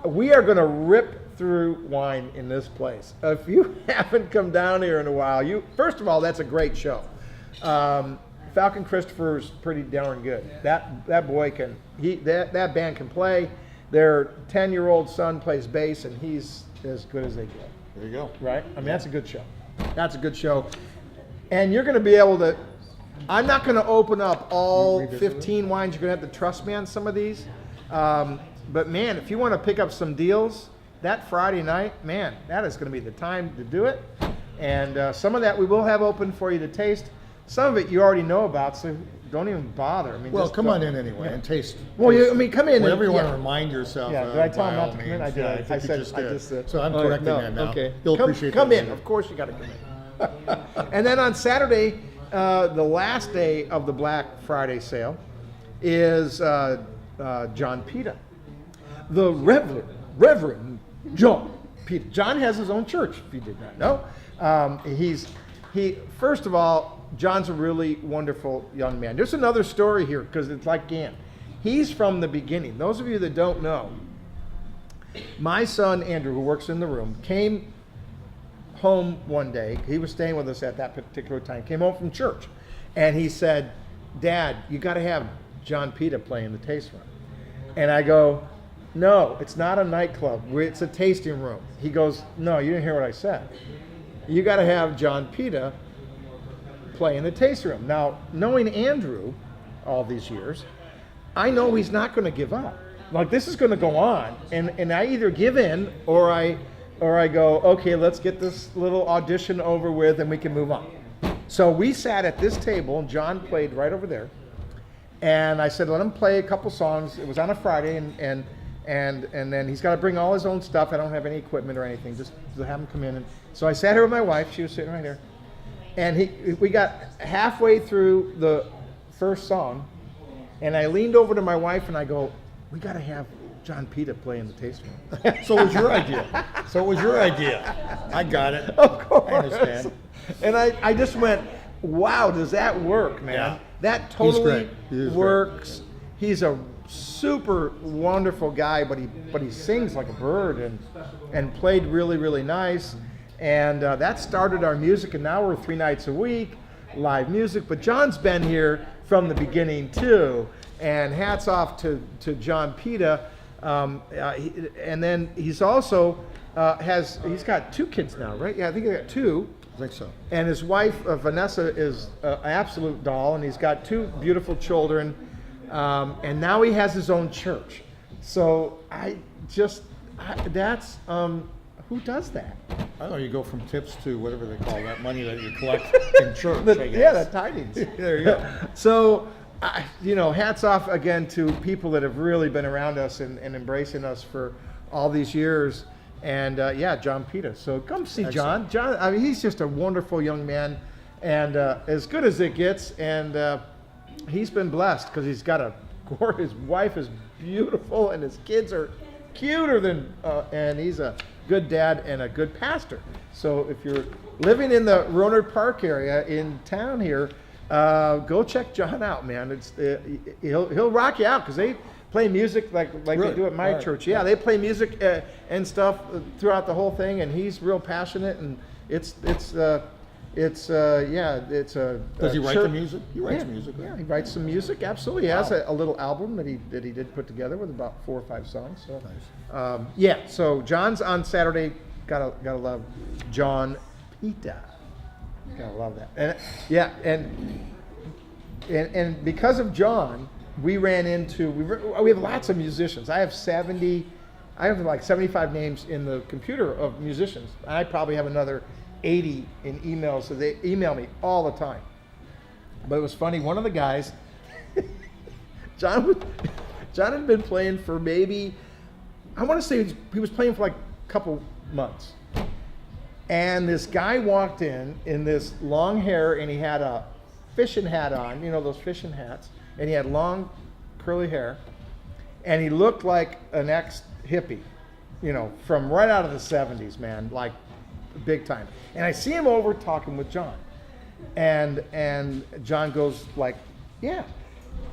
We are going to rip through wine in this place. If you haven't come down here in a while, first of all, that's a great show. Falcon Christopher's pretty darn good. That boy can, that band can play. Their 10-year-old son plays bass, and he's as good as they get. There you go. Right? I mean, that's a good show. That's a good show. And you're going to be able to, I'm not going to open up all Revisit it? 15 wines. You're going to have to trust me on some of these. But man, if you want to pick up some deals, that Friday night, man, that is going to be the time to do it. And some of that we will have open for you to taste. some of it you already know about, so don't even bother. I mean, Well, just come don't- on in anyway and taste. Well, taste I mean, come in and- whatever you want yeah. to remind yourself. Yeah, of, did I tell him by not all to come in? means. I did. Yeah, I think said, you just I did. just. So I'm oh, correcting no, that now. Okay. You'll come, appreciate come that in. later. Of course, you got to come in. And then on Saturday, the last day of the Black Friday sale, is John Pita, the Reverend John Pita. John has his own church. If you did not know, he first of all, John's a really wonderful young man. There's another story here because it's like Gann. He's from the beginning. Those of you that don't know, my son Andrew, who works in the room, came home one day. He was staying with us at that particular time. Came home from church, and he said, "Dad, you got to have John Pita playing the taste room." And I go, "No, it's not a nightclub. It's a tasting room." He goes, "No, you didn't hear what I said. You got to have John Pita play in the tasting room." Now, knowing Andrew all these years, I know he's not going to give up. Like, this is going to go on, and I either give in or I go, okay, let's get this little audition over with and we can move on. So we sat at this table, and John played right over there. And I said, let him play a couple songs. It was on a Friday, and then he's got to bring all his own stuff. I don't have any equipment or anything. Just to have him come in. And so I sat here with my wife. She was sitting right there. And we got halfway through the first song, and I leaned over to my wife and I go, we got to have John Pita play in the tasting room. So it was your idea. I got it. Of course. I understand. And I just went, wow, does that work, man? Yeah. That He's totally great. He is works. He's a super wonderful guy, but he sings like a bird and played really, really nice. And that started our music, and now we're 3 nights a week, live music. But John's been here from the beginning too, and hats off to John Pita. And then he's also he's got 2 kids now, right? Yeah, I think he got 2. I think so. And his wife, Vanessa, is an absolute doll, and he's got 2 beautiful children. And now he has his own church. So that's, who does that? I don't know, you go from tips to whatever they call that money that you collect in church, I guess. Yeah, the tidings. There you go. So, hats off again to people that have really been around us and embracing us for all these years. And John Pita. So come see John. John, I mean, he's just a wonderful young man, and as good as it gets. And he's been blessed because he's got his wife is beautiful, and his kids are cuter than, and he's a good dad and a good pastor. So if you're living in the Rohnert Park area in town here, go check John out, man. He'll rock you out because they play music like Really? they do at my All right. church. Yeah, they play music and stuff throughout the whole thing, and he's real passionate, and it's a. Does he write the music? He writes Yeah, music, right? Yeah, he writes some music. Absolutely, he has a little album that he did put together with about 4 or 5 songs. So, Nice. So John's on Saturday. Gotta love John Pita. Gotta love that. And because of John, we ran into we have lots of musicians. I have like 75 names in the computer of musicians. I probably have another 80 in emails, so they email me all the time. But it was funny, one of the guys, John had been playing for maybe, I want to say he was playing for like a couple months. And this guy walked in this long hair, and he had a fishing hat on, those fishing hats, and he had long curly hair, and he looked like an ex-hippie, from right out of the 70s, man, like big time. And I see him over talking with John, and John goes like, yeah.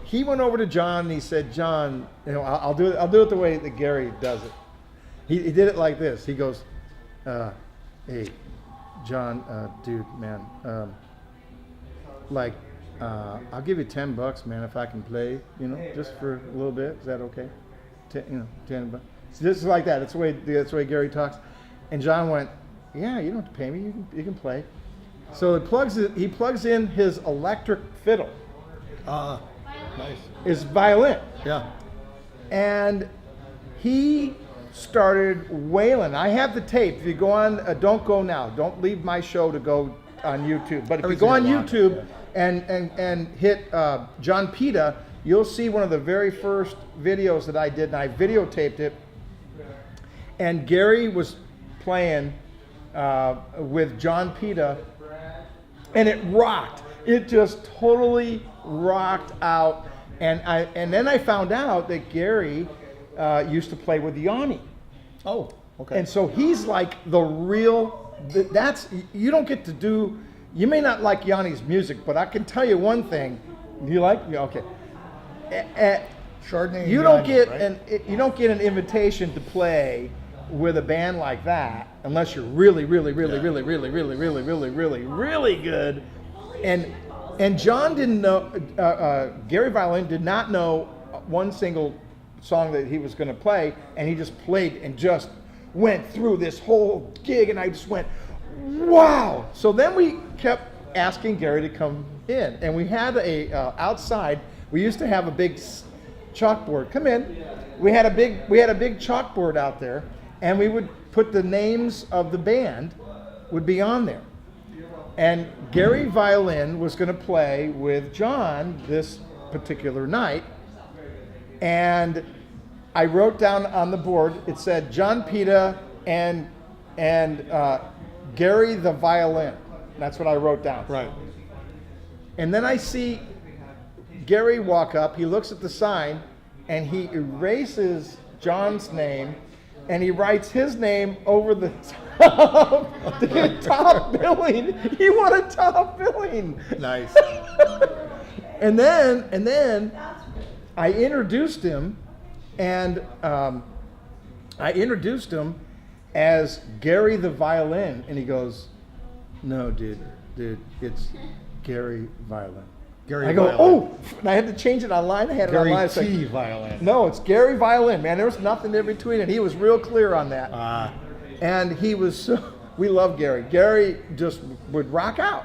He went over to John and he said, John, I'll do it the way that Gary does it. He did it like this. He goes, hey, John, dude, man, I'll give you $10, man, if I can play, just for a little bit. Is that okay? $10. So this is like that. That's the way Gary talks. And John went, yeah, you don't have to pay me. You can play. So he plugs in his electric fiddle. Nice. His violin. Yeah. And he started wailing. I have the tape. If you go on, don't go now. Don't leave my show to go on YouTube. But if you go on Everything online, YouTube and hit John Pita, you'll see one of the very first videos that I did, and I videotaped it. And Gary was playing with John Pita, and it rocked. It just totally rocked out. And then I found out that Gary used to play with Yanni. Oh, okay. And so he's like the real, that's, you don't get to do, you may not like Yanni's music, but I can tell you one thing. You like? Yeah, okay. Chardonnay. You and don't Yanni, get right? you don't get an invitation to play with a band like that unless you're really good. And John didn't know. Gary Violin did not know one single song that he was going to play, and he just played and just went through this whole gig, and I just went, wow. So then we kept asking Gary to come in, and we had outside. We used to have a big chalkboard. Come in. We had a big chalkboard out there, and we would put the names of the band would be on there. And Gary Violin was going to play with John this particular night, and I wrote down on the board, it said John Pita and Gary the Violin. That's what I wrote down. Right. And then I see Gary walk up, he looks at the sign, and he erases John's name, and he writes his name over the top to get top billing. He wanted top billing. Nice. And then I introduced him, and I introduced him as Gary the Violin, and he goes, "No, dude, it's Gary Violin." Gary I go, Violin. "Oh!" And I had to change it online. I had it Gary online. It's like, T. Violin. no, it's Gary Violin, man. There was nothing in between, and he was real clear on that. And he was, we love Gary. Gary just would rock out.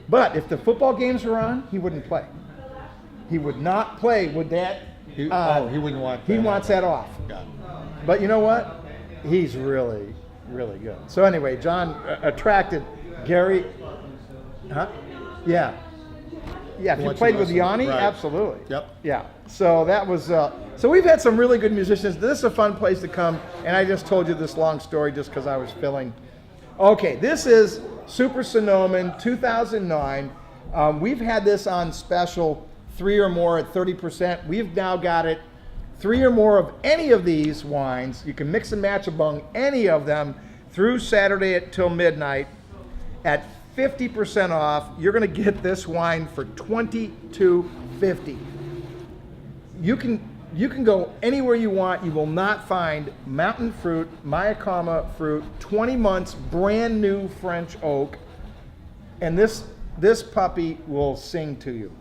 But if the football games were on, he wouldn't play. He would not play with that. He wouldn't want that. He wants that off. Yeah. But you know what? He's really, really good. So anyway, John attracted Gary. Huh? Yeah. Yeah, if you Once played you with listen. Yanni, Right. absolutely. Yep. Yeah. So that was. So we've had some really good musicians. This is a fun place to come, and I just told you this long story just because I was feeling. Okay, this is Super Sonoma 2009. We've had this on special, 3 or more at 30%. We've now got it 3 or more of any of these wines. You can mix and match among any of them through Saturday till midnight at 50% off. You're going to get this wine for $22.50. You can go anywhere you want. You will not find mountain fruit, Mayakama fruit, 20 months, brand new French oak, and this puppy will sing to you.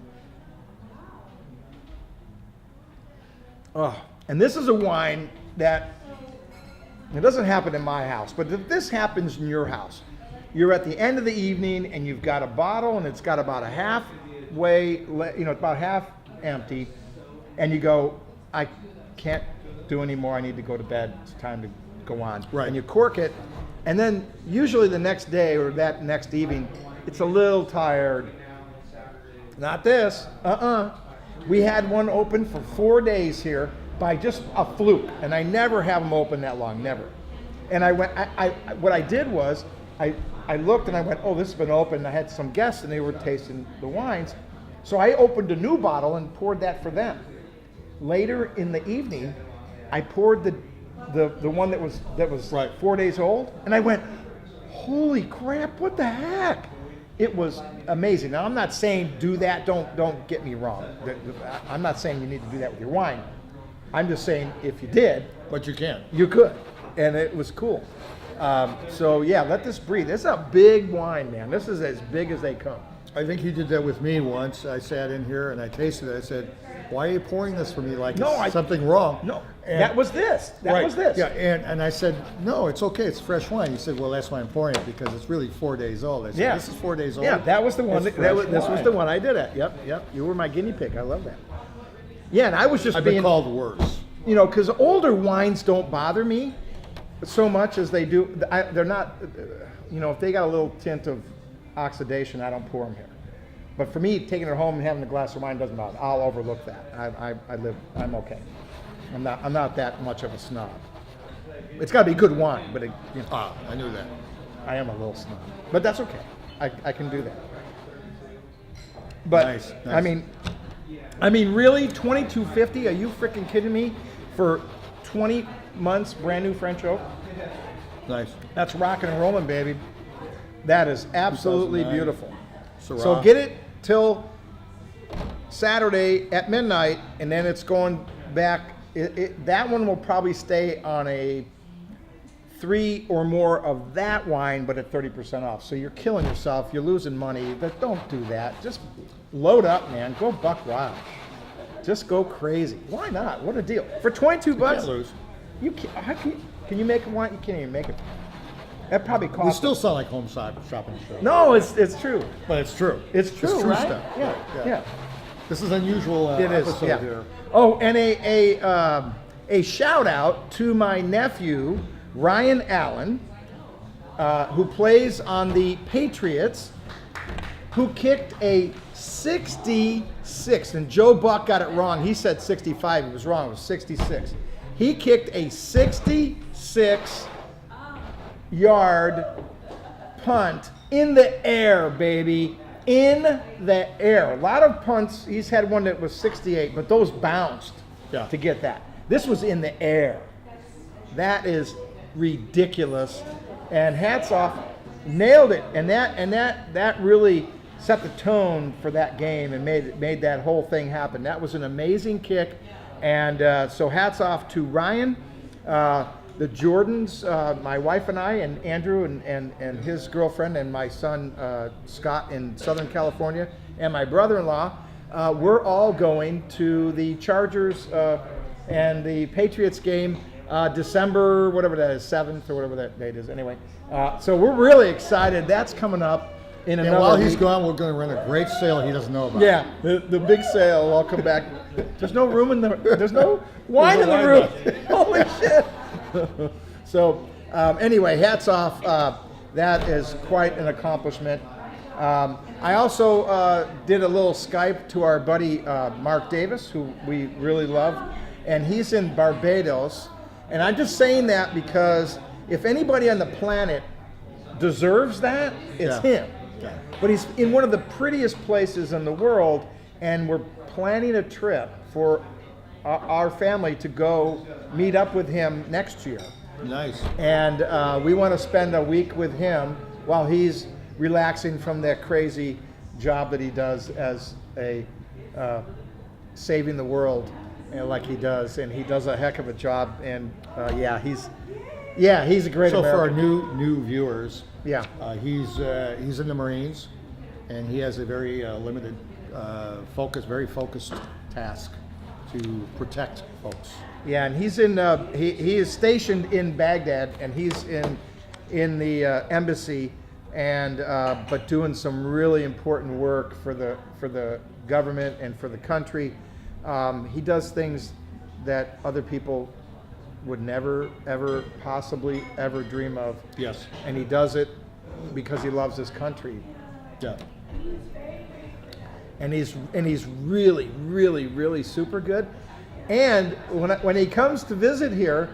Oh, and this is a wine that it doesn't happen in my house, but if this happens in your house, you're at the end of the evening and you've got a bottle and it's got about a halfway, about half empty, and you go, I can't do anymore. I need to go to bed. It's time to go on. Right. And you cork it, and then usually the next day or that next evening, it's a little tired. Not this. We had one open for 4 days here by just a fluke, and I never have them open that long, never. And I went. What I did was I looked and I went, oh, this has been open. I had some guests and they were tasting the wines, so I opened a new bottle and poured that for them. Later in the evening, I poured the one that was Right. 4 days old, and I went, holy crap, what the heck? It was amazing. Now I'm not saying do that. Don't get me wrong. I'm not saying you need to do that with your wine. I'm just saying if you did, But you can. you could, and it was cool. So yeah, let this breathe. This is a big wine, man. This is as big as they come. I think he did that with me once. I sat in here and I tasted it. I said, why are you pouring this for me like it's something wrong? No, And- that was this. That Right. was this. Yeah, and I said, no, it's okay. It's fresh wine. He said, well, that's why I'm pouring it because it's really 4 days old. I said, Yeah. this is 4 days old. Yeah, that was the one. It's This fresh was wine. the one I did it. Yep. You were my guinea pig. I love that. Yeah, and I was just I've being, been called worse. because older wines don't bother me so much as they do. They're not, if they got a little tint of oxidation, I don't pour them here. But for me, taking it home and having a glass of wine doesn't bother. I'll overlook that. I'm okay. I'm not that much of a snob. It's got to be good wine, but I knew that. I am a little snob. But that's okay. I can do that. But Nice. I mean, really, $22.50? Are you freaking kidding me? For 20 months, brand new French oak? Nice. That's rocking and rolling, baby. That is absolutely 2009. beautiful. Syrah. So get it till Saturday at midnight, and then it's going back. That one will probably stay on a 3 or more of that wine, but at 30% off. So you're killing yourself. You're losing money. But don't do that. Just load up, man. Go buck wild. Just go crazy. Why not? What a deal. For 22 bucks, Can't lose. Can you make a wine? You can't even make it. That probably costs. We still sound like home shopping show. No, it's true. But it's true. It's true, right? stuff. Yeah, Right, yeah. This is unusual It is. episode Yeah. here. Oh, and a shout out to my nephew Ryan Allen, who plays on the Patriots, who kicked a 66, and Joe Buck got it wrong. He said 65. He was wrong. It was 66. He kicked a 66-yard punt in the air, baby. In the air. A lot of punts. He's had one that was 68, but those bounced to get that. This was in the air. That is ridiculous. And hats off. Nailed it. And that really set the tone for that game and made that whole thing happen. That was an amazing kick. And so hats off to Ryan, the Jordans, my wife and I, and Andrew and his girlfriend, and my son Scott in Southern California, and my brother-in-law. We're all going to the Chargers and the Patriots game December, whatever that is, 7th or whatever that date is. Anyway, so we're really excited. That's coming up in another And while he's week. gone, we're going to run a great sale he doesn't know about. Yeah, the big sale. I'll come back. There's no room in the. There's no wine in the wine room. left. Holy shit! So anyway, hats off. That is quite an accomplishment. I also did a little Skype to our buddy Mark Davis, who we really love, and he's in Barbados. And I'm just saying that because if anybody on the planet deserves that, it's him. Yeah. But he's in one of the prettiest places in the world, and we're planning a trip for our family to go meet up with him next year. Nice. And we want to spend a week with him while he's relaxing from that crazy job that he does as a saving the world, like he does. And he does a heck of a job. And he's a great So for our American. new viewers, Yeah. he's in the Marines, and he has a very limited very focused task to protect folks. Yeah, and he's in. He is stationed in Baghdad, and he's in the embassy, and but doing some really important work for the government and for the country. He does things that other people would never, ever, possibly ever dream of. Yes. And he does it because he loves his country. Yeah. And he's really, really, really super good. And when he comes to visit here,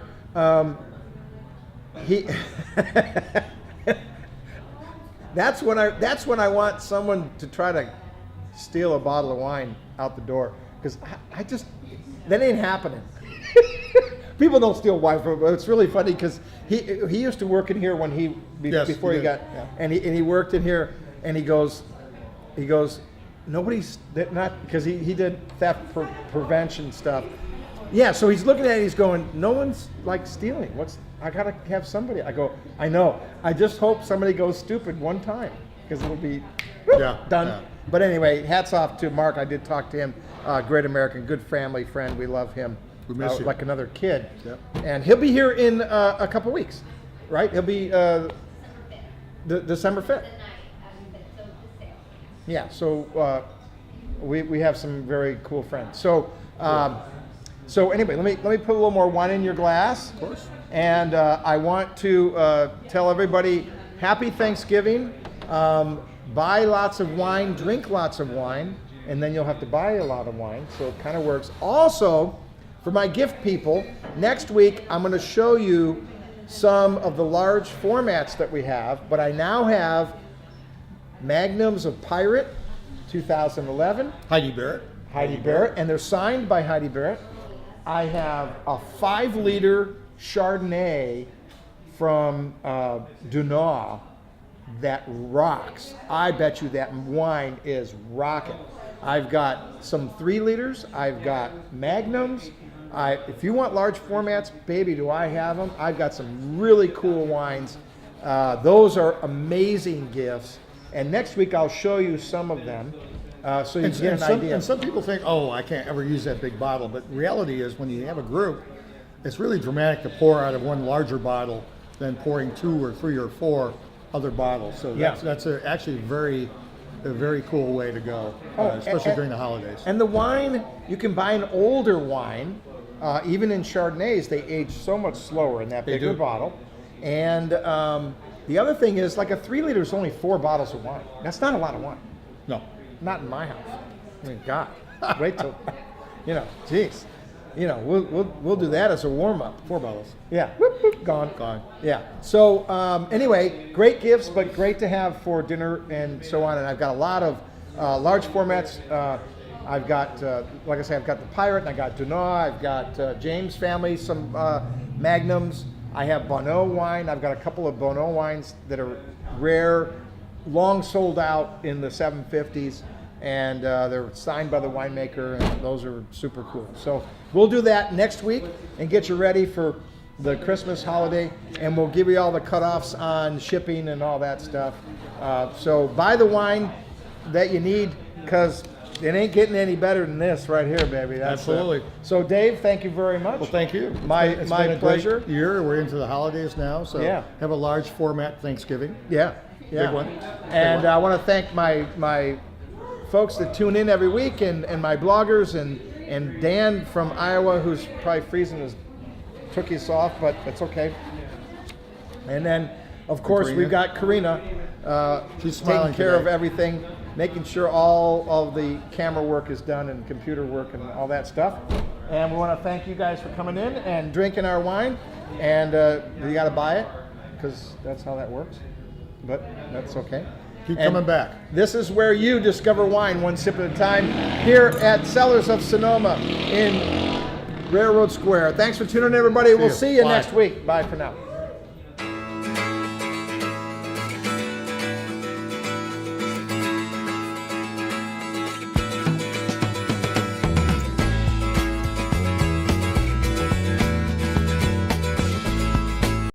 he that's when I want someone to try to steal a bottle of wine out the door, because I just, that ain't happening. People don't steal wine from him, but it's really funny because he used to work in here when before he did. got, Yeah. and he worked in here, and he goes, nobody's not, because he did theft prevention stuff. Yeah, so he's looking at it, he's going, no one's like stealing. I gotta have somebody. I go, I know. I just hope somebody goes stupid one time, because it'll be done. Yeah. But anyway, hats off to Mark. I did talk to him. Great American, good family friend. We love him. We miss you. Like another kid. Yep. And he'll be here in a couple weeks, right? He'll be December 5th. The night of the sale. Yeah, so we have some very cool friends. So so anyway, let me put a little more wine in your glass. Of course. And I want to tell everybody Happy Thanksgiving. buy lots of wine, drink lots of wine, and then you'll have to buy a lot of wine. So it kind of works. Also, for my gift people, next week I'm going to show you some of the large formats that we have, but I now have magnums of Pirate 2011. Heidi Barrett. Heidi Barrett, and they're signed by Heidi Barrett. I have a 5-liter Chardonnay from Dunois that rocks. I bet you that wine is rocking. I've got some 3 liters. I've got magnums. If you want large formats, baby, do I have them. I've got some really cool wines. Those are amazing gifts. And next week I'll show you some of them. So you can get an idea. And some people think, oh, I can't ever use that big bottle. But reality is, when you have a group, it's really dramatic to pour out of one larger bottle than pouring 2 or 3 or 4 other bottles. So that's actually a very cool way to go, especially during the holidays. And the wine, you can buy an older wine. Even in Chardonnays, they age so much slower in that bigger bottle. And the other thing is, like a 3 liter is only 4 bottles of wine. That's not a lot of wine. No. Not in my house. I mean, God, wait till, geez. We'll do that as a warm-up. 4 bottles. Yeah, whoop, whoop, gone. Gone. Yeah, so anyway, great gifts, but great to have for dinner and so on. And I've got a lot of large formats. I've got, like I say, I've got the Pirate, and I got Dunois, I've got James family, some magnums. I have Bonneau wine. I've got a couple of Bonneau wines that are rare, long sold out in the 750s, and they're signed by the winemaker, and those are super cool. So we'll do that next week and get you ready for the Christmas holiday, and we'll give you all the cutoffs on shipping and all that stuff. So buy the wine that you need, because it ain't getting any better than this right here, baby. That's Absolutely. So Dave, thank you very much. Well, thank you. My been a pleasure. Great year. We're into the holidays now, so have a large format Thanksgiving. Yeah. Big one. And I want to thank my folks that tune in every week, and my bloggers, and Dan from Iowa, who's probably freezing his cookies off, but it's okay. And then, of course, we've got Karina. She's taking smiling care today. of everything, making sure all of the camera work is done and computer work and all that stuff. And we want to thank you guys for coming in and drinking our wine. And you got to buy it, because that's how that works. But that's okay. Keep And coming back. This is where you discover wine one sip at a time, here at Cellars of Sonoma in Railroad Square. Thanks for tuning in, everybody. We'll see you Bye. next week. Bye for now.